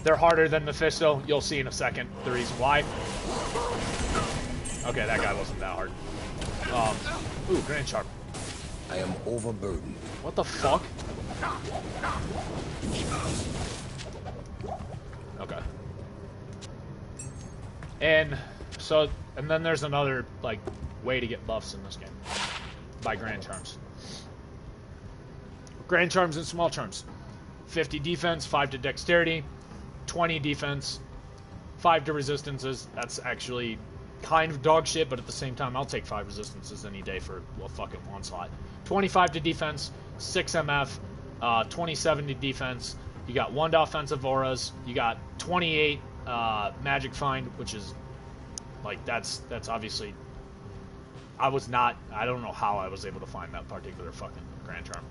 They're harder than Mephisto. You'll see in a second the reason why. Okay, that guy wasn't that hard. Ooh, Grand Sharp. I am overburdened. What the fuck? Okay. And then there's another, like, way to get buffs in this game. By Grand Charms. Grand Charms and Small Charms. 50 defense, 5 to dexterity, 20 defense, 5 to resistances. That's actually kind of dog shit, but at the same time, I'll take 5 resistances any day for, well, fucking one slot. 25 to defense, 6 MF, 27 to defense. You got 1 to offensive auras. You got 28 magic find, which is, like, that's obviously... I don't know how I was able to find that particular fucking Grand Charm.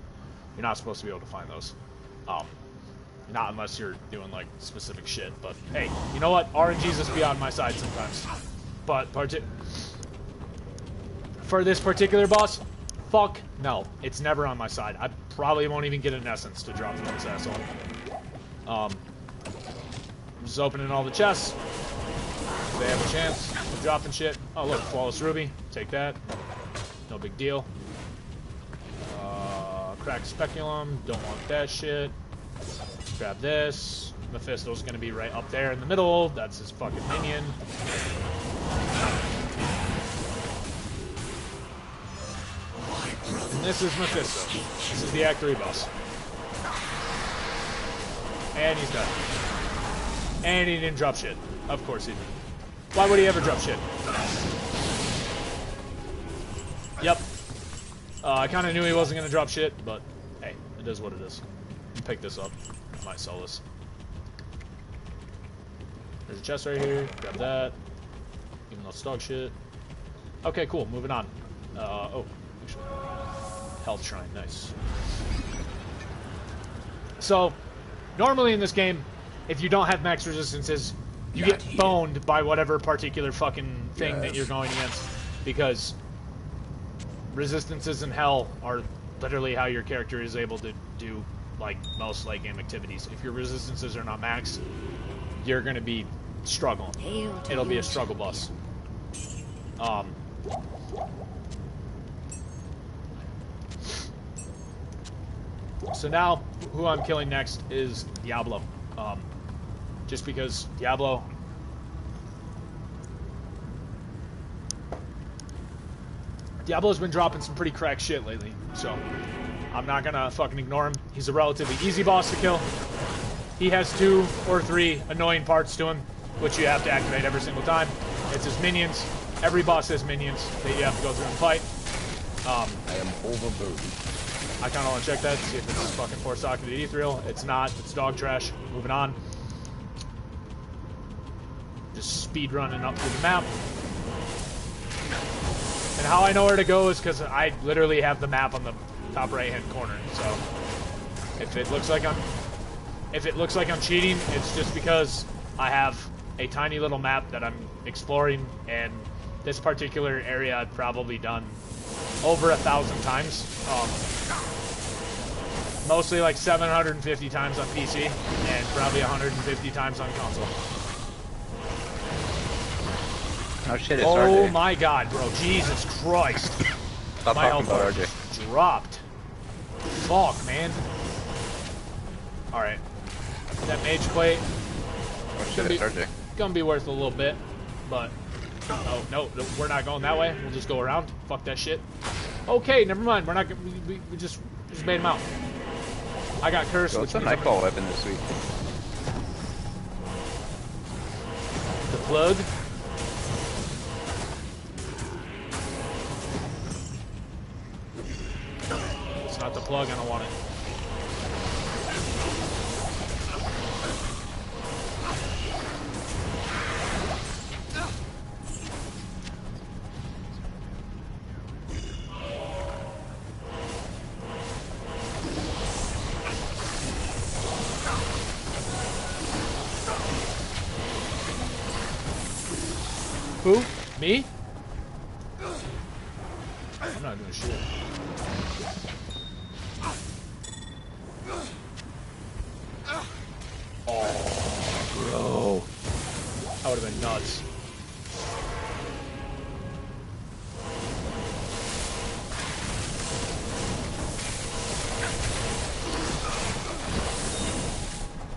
You're not supposed to be able to find those. Not unless you're doing, like, specific shit. But, hey, you know what? RNG's just be on my side sometimes. But, for this particular boss, fuck no. It's never on my side. I probably won't even get an essence to drop from this asshole. I'm just opening all the chests. They have a chance of dropping shit. Oh, look, Flawless Ruby. Take that. No big deal. Cracked Speculum. Don't want that shit. Grab this. Mephisto's gonna be right up there in the middle. That's his fucking minion. And this is Mephisto. This is the Act 3 boss. And he's done. And he didn't drop shit. Of course he didn't. Why would he ever drop shit? Yep. I kind of knew he wasn't going to drop shit, but hey, it is what it is. Pick this up. I might sell this. There's a chest right here. Grab that. Even though it's dog shit. Okay, cool. Moving on. Oh, actually. Health shrine. Nice. So, normally in this game, if you don't have max resistances, you get boned by whatever particular fucking thing that you're going against. Because resistances in hell are literally how your character is able to do, like, most late game activities. If your resistances are not maxed, you're going to be struggling. It'll be a struggle bus. So now, who I'm killing next is Diablo. Just because Diablo's been dropping some pretty crack shit lately, so I'm not gonna fucking ignore him. He's a relatively easy boss to kill. He has 2 or 3 annoying parts to him, which you have to activate every single time. It's his minions. Every boss has minions that you have to go through and fight. I am overburdened. I kind of want to check that, see if it's fucking 4-socketed Ethereal. It's not. It's dog trash. Moving on. Just speed running up through the map. And how I know where to go is because I literally have the map on the top right-hand corner. So if it looks like I'm cheating, it's just because I have a tiny little map that I'm exploring, and this particular area I've probably done over 1,000 times. Mostly like 750 times on PC and probably 150 times on console. Oh shit, it's Oh RJ. my god, bro. Jesus Christ. Stop My talking about health RJ. dropped. Fuck, man. Alright. That mage plate. Oh shit, it's RJ. Gonna be worth a little bit, but... Oh, no, we're not going that way. We'll just go around. Fuck that shit. Okay, never mind. We're not gonna... We just made him out. I got cursed. So what's the nightfall weapon this week? The plug. It's not the plug. I don't want it. Who? Me? I'm not doing shit. Oh, bro. That would have been nuts.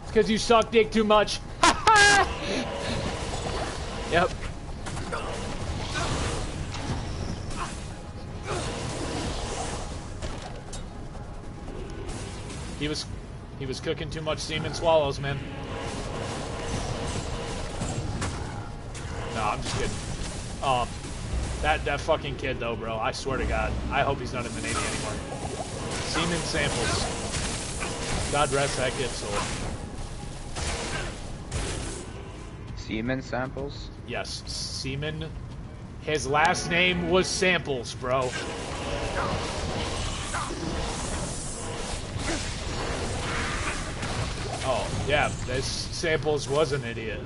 It's because you suck dick too much. Yep. He was cooking too much semen swallows, man. No, I'm just kidding. That fucking kid though, bro. I swear to God, I hope he's not in the Navy anymore. Semen samples. God rest that kid's soul. Semen samples? Yes, semen. His last name was Samples, bro. Oh, yeah, this Samples was an idiot.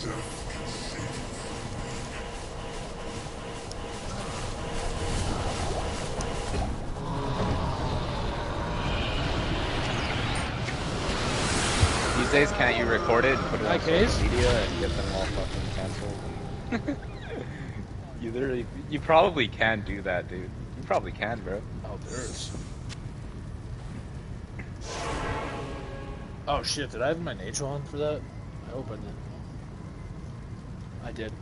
These days, can't you record it and put it on case? social media and get them all fucking canceled? You literally, you probably can do that, dude. You probably can, bro. Oh, there's. Oh shit, did I have my nature on for that? I hope I did. I did.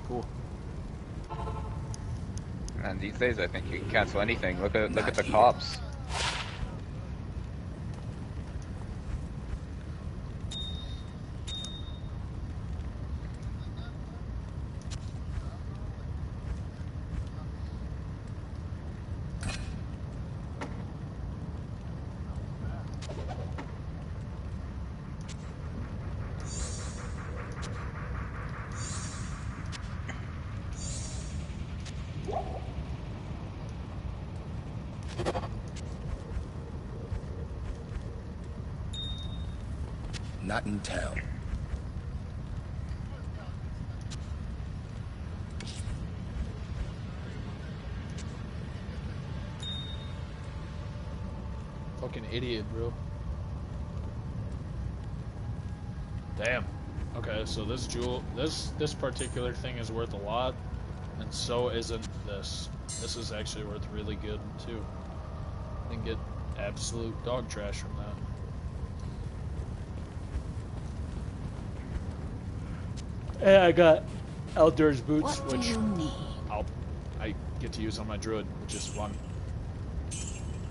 Cool. And these days, I think you can cancel anything. Look at the cops. Not in town. Fucking idiot, bro. Damn. Okay, so this particular thing is worth a lot, and so isn't this. This is actually worth really good too. And get absolute dog trash from that. And I got outdoors boots, What do which you need? I get to use on my druid, which is fun.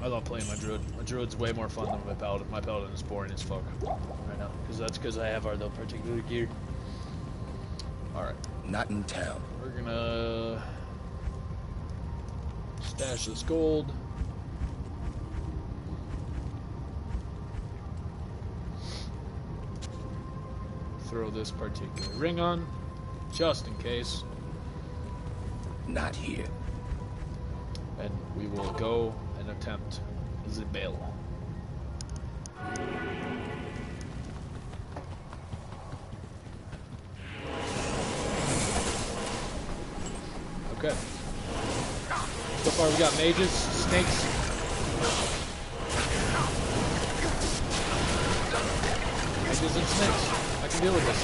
I love playing my druid. My druid's way more fun than my paladin. My paladin is boring as fuck right now, because I have our particular gear. All right. Not in town. We're gonna stash this gold. Throw this particular ring on, just in case. Not here. And we will go and attempt the bell. Okay. So far we got mages, snakes. Mages and snakes. I can deal with this.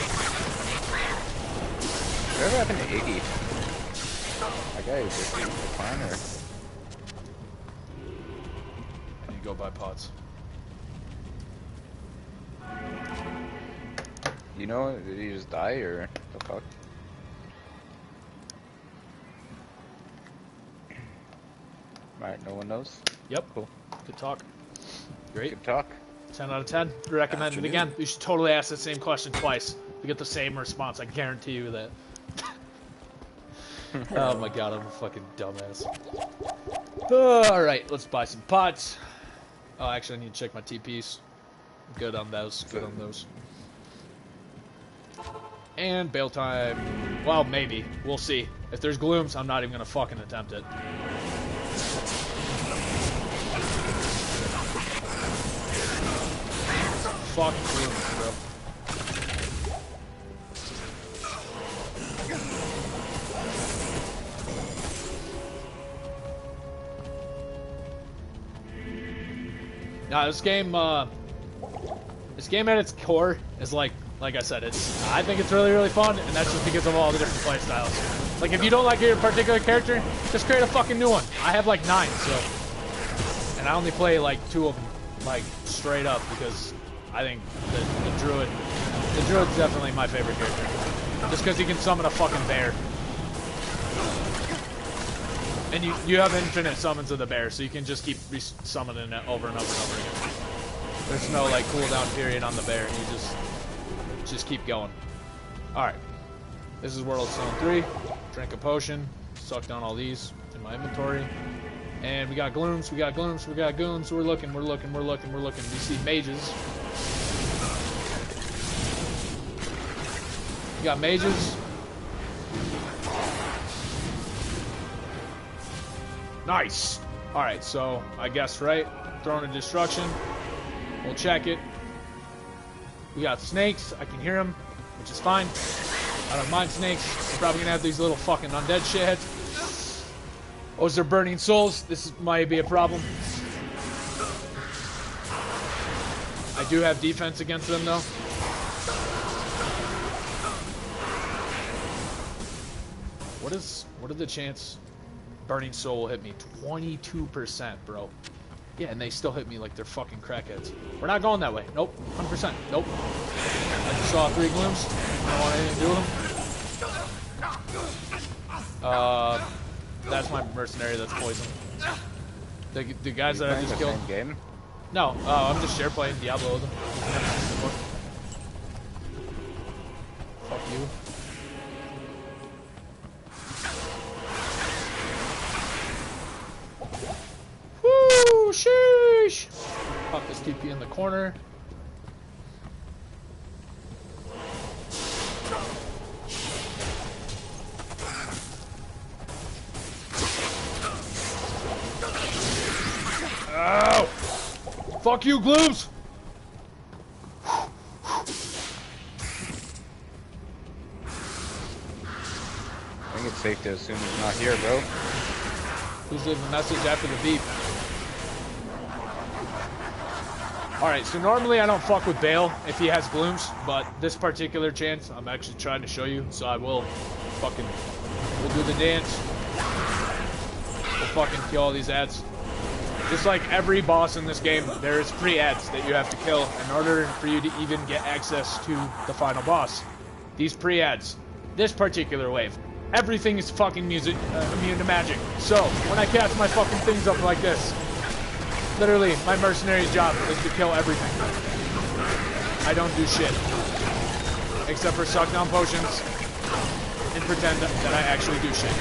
Whatever happened to Iggy? That guy is just a climber. I need to go buy pots. You know, did he just die or the fuck? Alright, no one knows? Yep. Cool. Good talk. Great. Good talk. 10 out of 10. Recommend it Afternoon. again. You should totally ask the same question twice. You get the same response. I guarantee you that. Oh my god, I'm a fucking dumbass. Alright, let's buy some pots. Oh, actually, I need to check my TPs. Good on those. Good on those. And bail time. Well, maybe. We'll see. If there's glooms, I'm not even gonna fucking attempt it. Fuck glooms, bro. Nah, this game at its core is like I said, I think it's really fun, and that's just because of all the different play styles. Like, if you don't like your particular character, just create a fucking new one. I have like 9, so, and I only play like 2 of them, like straight up, because I think the druid's definitely my favorite character, just because he can summon a fucking bear, and you have infinite summons of the bear, so you can just keep summoning it over and over and over again. There's no like cooldown period on the bear. You just keep going. Alright. This is World Zone 3. Drink a potion. Suck down all these in my inventory. And we got glooms, we got glooms, we got goons. We're looking. We see mages. We got mages. Nice! Alright, so I guess right. Throwing a destruction. We'll check it. We got snakes. I can hear them, which is fine. I don't mind snakes. We're probably gonna have these little fucking undead shitheads. Oh, is there burning souls? Might be a problem. I do have defense against them, though. What are the chance burning soul will hit me? 22%, bro. Yeah, and they still hit me like they're fucking crackheads. We're not going that way. Nope. 100%. Nope. I just saw 3 glooms. Don't want anything to do with them. That's my mercenary that's poisoned. The guys that I just killed. Same game? No, I'm just share playing Diablo with them. Fuck you. Woo! Sheesh! Pop this TP in the corner. Ow! Fuck you, glooms! I think it's safe to assume he's not here, bro. Who's leaving a message after the beep? Alright, so normally I don't fuck with Bale if he has glooms, but this particular chance I'm actually trying to show you, so I will fucking... We'll do the dance. We'll fucking kill all these ads. Just like every boss in this game, there's free ads that you have to kill in order for you to even get access to the final boss. These pre-ads. This particular wave. Everything is fucking immune to magic. So, when I cast my fucking things up like this, literally, my mercenary's job is to kill everything. I don't do shit. Except for suck down potions and pretend that I actually do shit.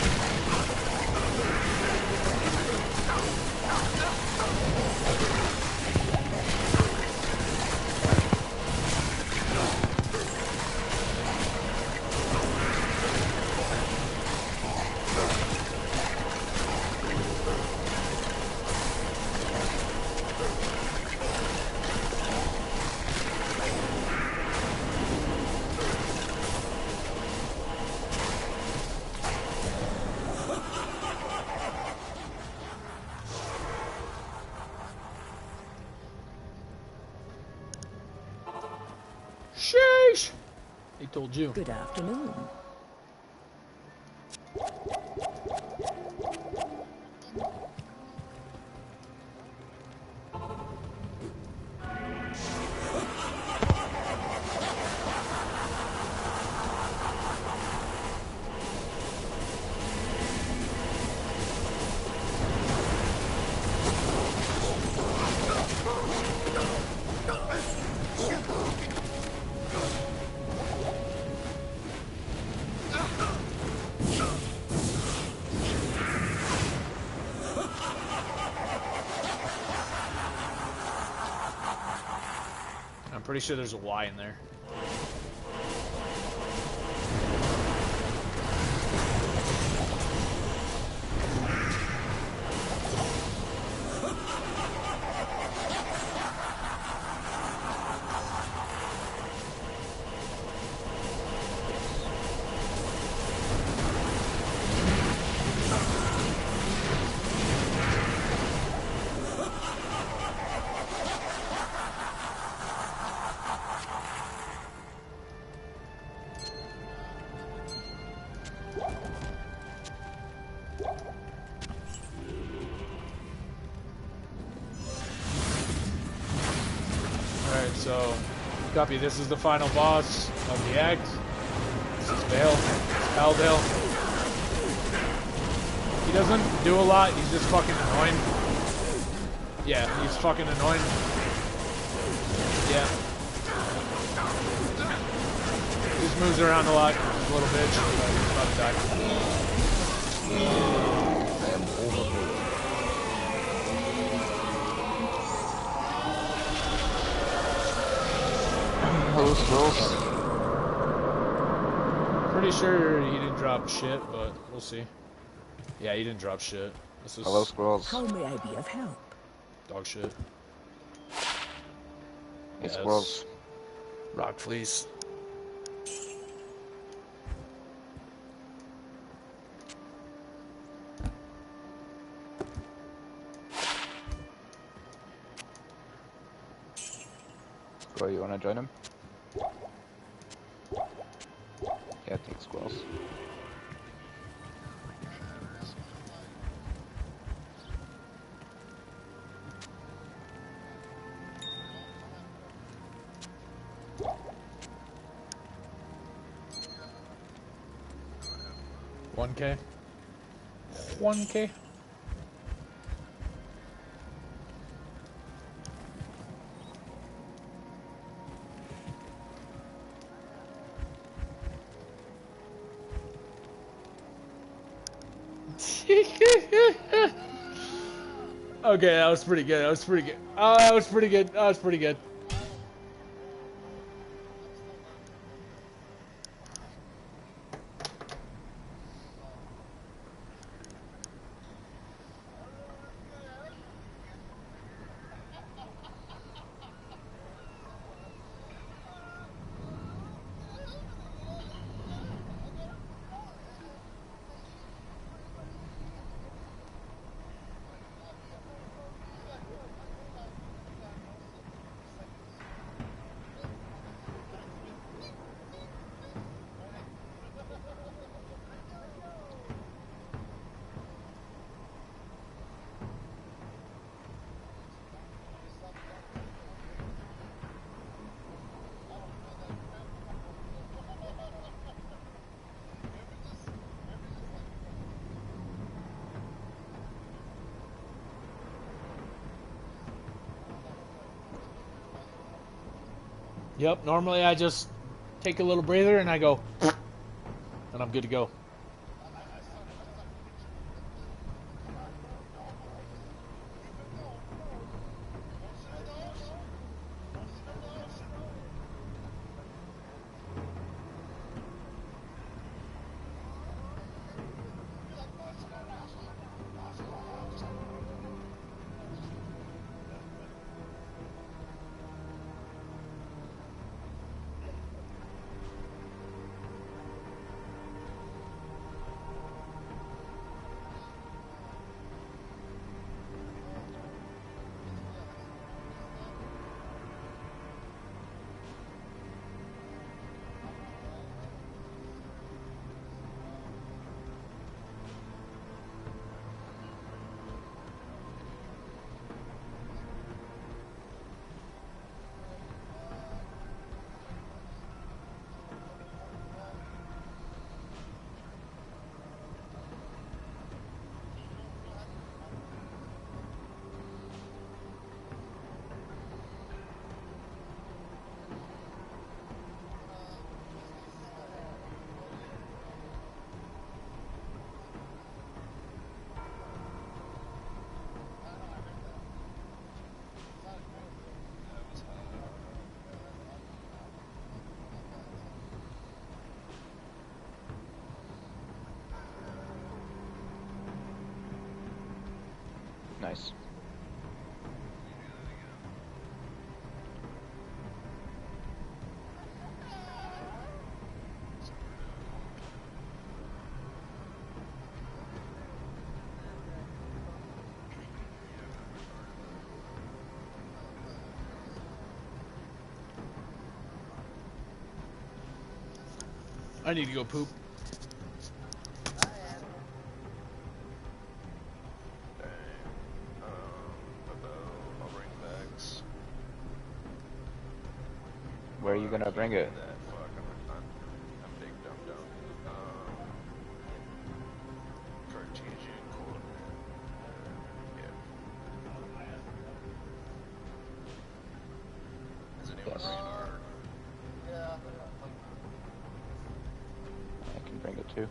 Sheesh! He told you. Good afternoon. I'm pretty sure there's a Y in there. Alright, so, copy, this is the final boss of the act. This is Vale. Vale. He doesn't do a lot, he's just fucking annoying. Yeah, he's fucking annoying. Yeah. He just moves around a lot, he's a little bitch, but he's about to die. I am overboard. Hello, Squirrels. Pretty sure he didn't drop shit, but we'll see. Yeah, he didn't drop shit. This is Hello, Squirrels. How may I be of help? dog shit. Hey, Squirrels. Rock fleece. Bro, you wanna join him? Yeah, take squirrels. $1K. $1K. Okay, that was pretty good. That was pretty good. Oh, that was pretty good. That was pretty good. Yep, normally I just take a little breather and I go, and I'm good to go. Nice. I need to go poop. Where are you gonna bring it? Yes. I can bring it too.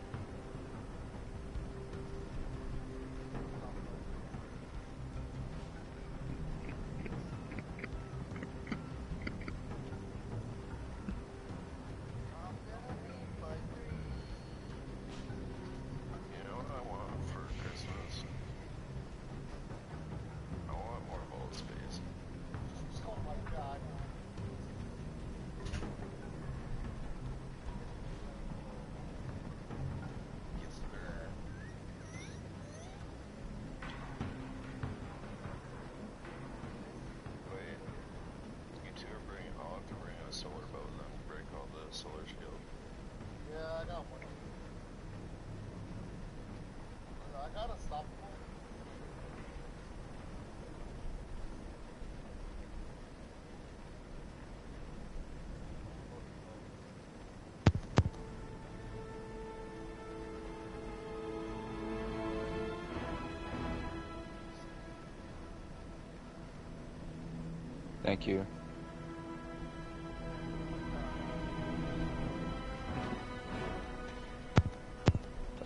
Thank you.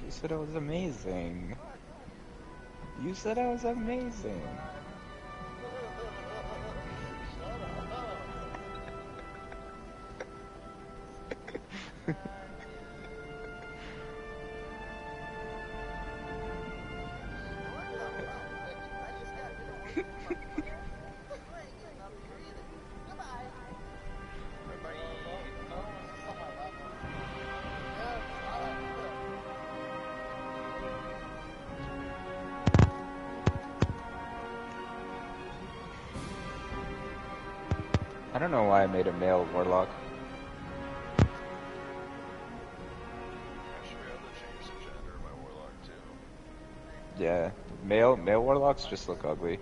You said it was amazing. You said I was amazing. I don't know why I made a male warlock. Yeah, male warlocks just look ugly.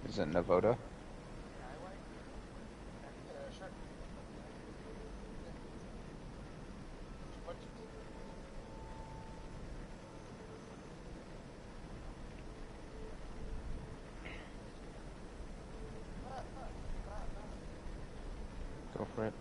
Is it Navoda? Go for it.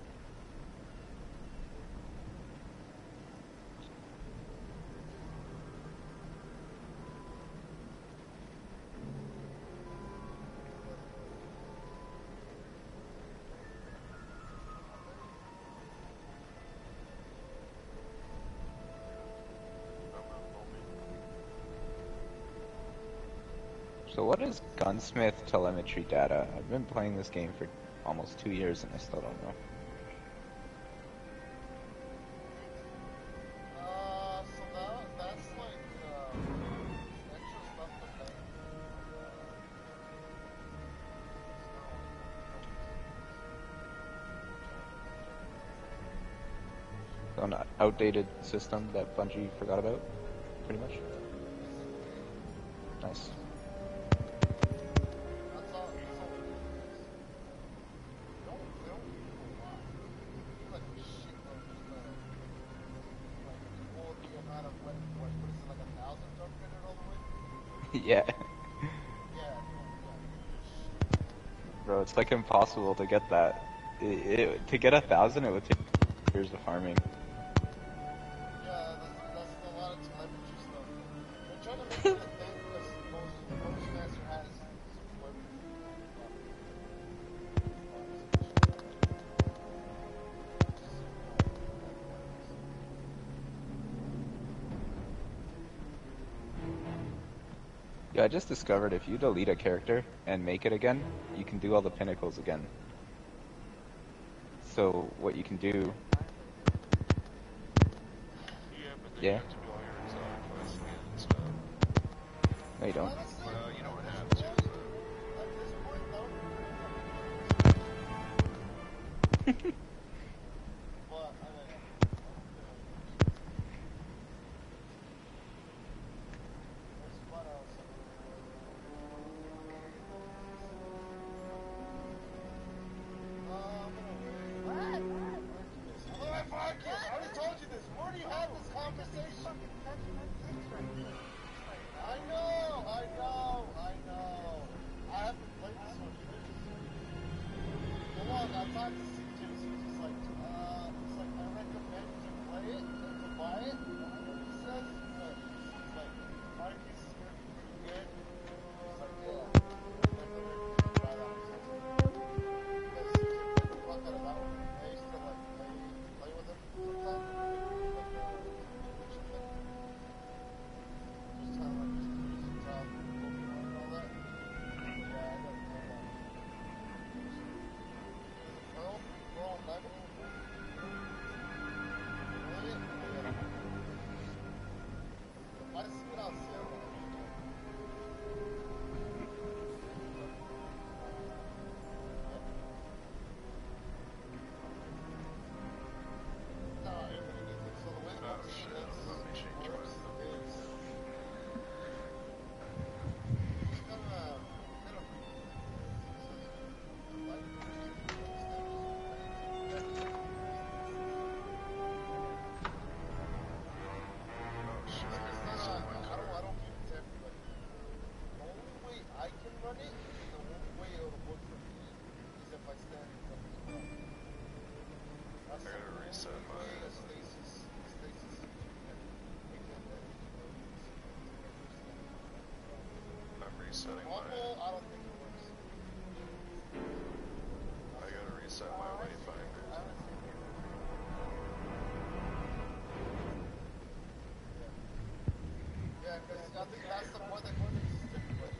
So what is gunsmith telemetry data? I've been playing this game for almost 2 years and I still don't know. An outdated system that Bungie forgot about, pretty much. Nice. Yeah. Bro, it's like impossible to get that. To get 1,000, it would take years of farming. Yeah, I just discovered if you delete a character and make it again, you can do all the pinnacles again. So what you can do... Yeah? No, you don't. resetting my... I don't think it works. I gotta reset my wayfinders. Yeah, because I think that's the part that stick with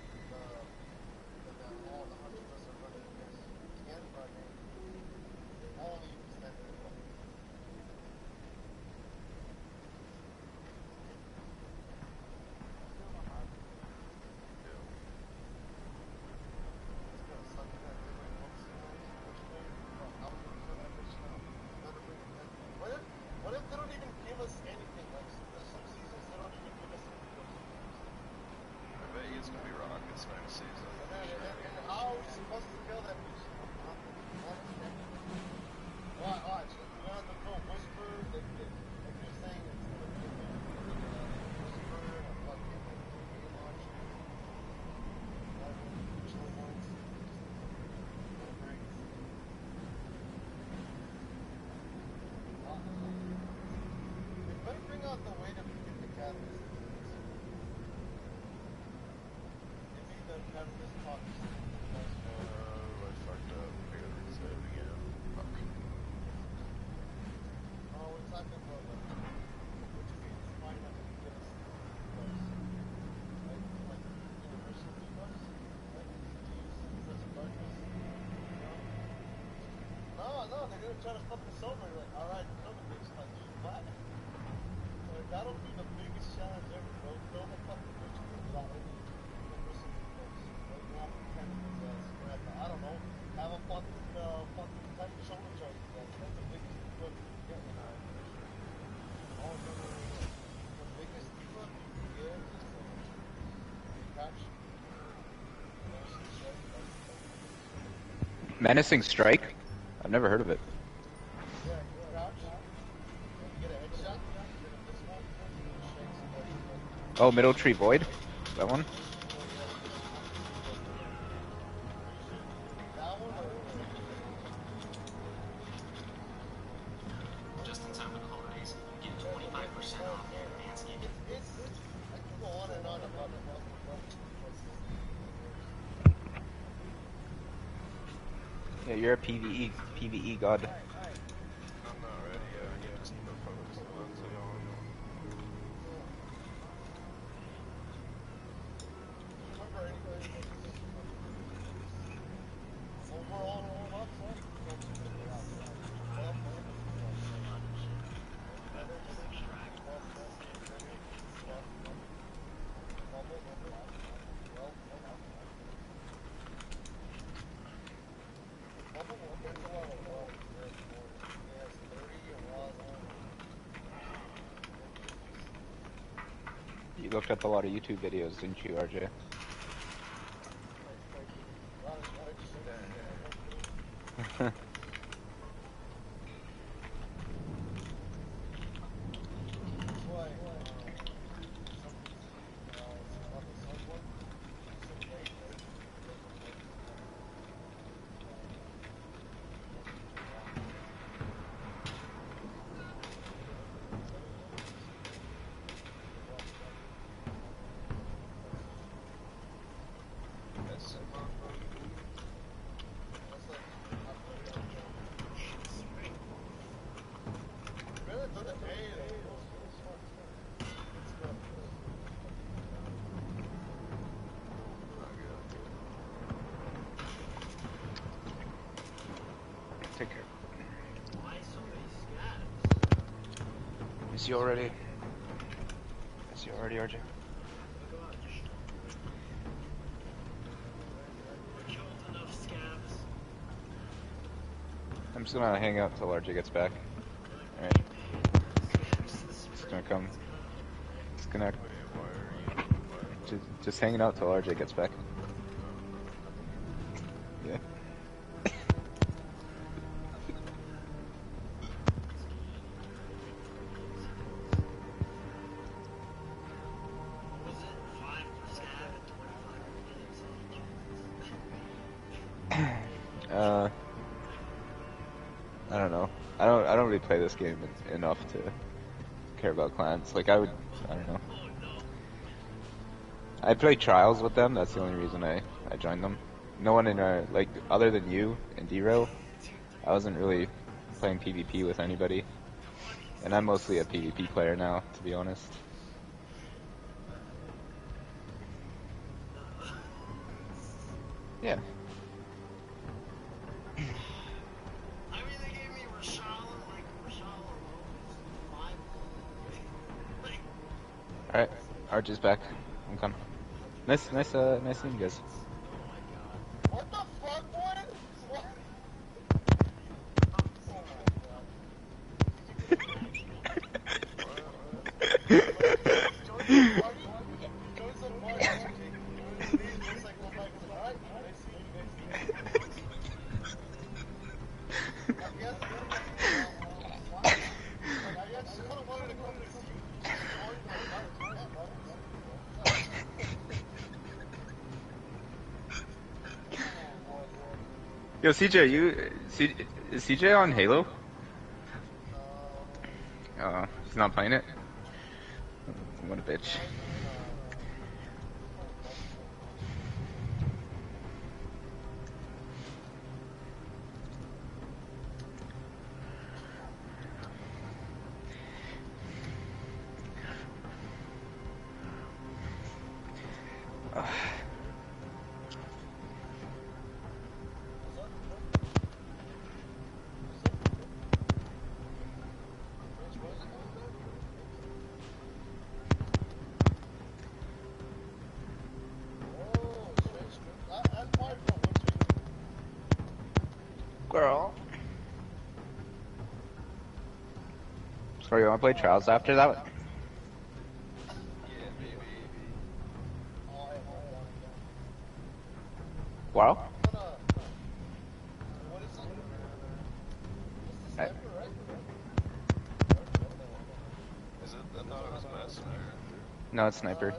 all the hunters are running against can running only standard. What if they don't even give us anything? Like, there's some seasons they don't even give us anything. I bet you it's gonna be rockets next season. And how are we supposed to kill them? Watch, you have to go whisper, like you're saying it's gonna be whisper, a fucking game launcher, chill ones, they better bring out the way to get the catalyst. Maybe the catalyst talks. I fucked up. I gotta reset it again. Fuck. Oh, we're talking about which means might not get us like universal debuffs, like use of darkness. No, they're gonna try to fuck us over. Like, all right, kill the bitch, like flat. Like that'll be the biggest challenge ever, bro. Kill the fucking bitch without any universal debuffs. Like, you have to pretend I don't know, have a fucking type of shoulder charge. That's the biggest debuff you can get in our Oh, no. The biggest debuff you can get is capture. Menacing Strike? I've never heard of it. Yeah, you crouch, you get a headshot, you get invisible, and shakes. Oh, Middle Tree Void? That one? That one or Just in time for the holidays, get 25% off your advanced gift. I can go on and on about it. Yeah, you're a PvE god. I'm not ready yet. I just need to focus on Remember anything? Overall, You looked up a lot of YouTube videos, didn't you, RJ? Take care. Why so many scabs? Is you already? Is you already, RJ? Killed enough scabs. I'm just gonna hang out until RJ gets back. Alright. Just gonna come. Just gonna. Just hanging out till RJ gets back. Yeah. I don't know. I don't really play this game enough to care about clans. Like I don't know. I played trials with them. That's the only reason I joined them. No one in our like other than you and D-Row. I wasn't really playing PvP with anybody, and I'm mostly a PvP player now, to be honest. Yeah. I mean, they gave me Rashala, like Rashala alone is 5. All right, Arch is back. I'm coming. Nice seeing you guys. What the fuck, boy? What? Yo, CJ, is CJ on Halo? He's not playing it? What a bitch. Girl. Sorry, you wanna play Trials after that? Wow. Is it? I thought it was Master. No, it's Sniper.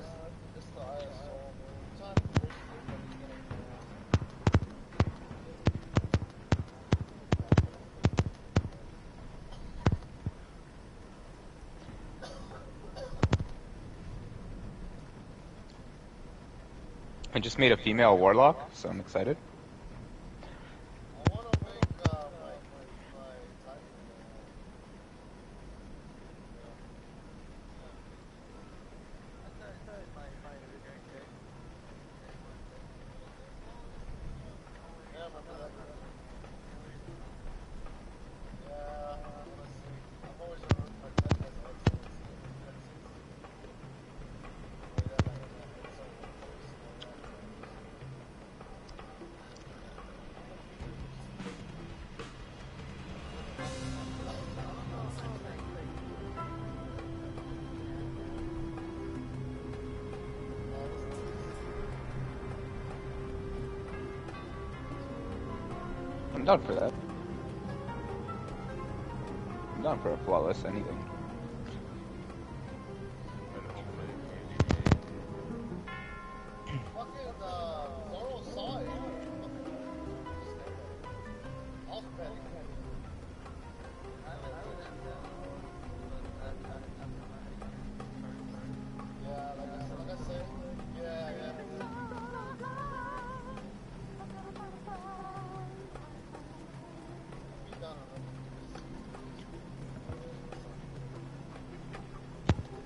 I just made a female warlock, so I'm excited. I'm down for that. I'm down for a flawless anything.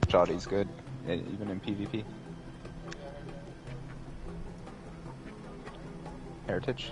Jotty's good, even in PvP. Heritage.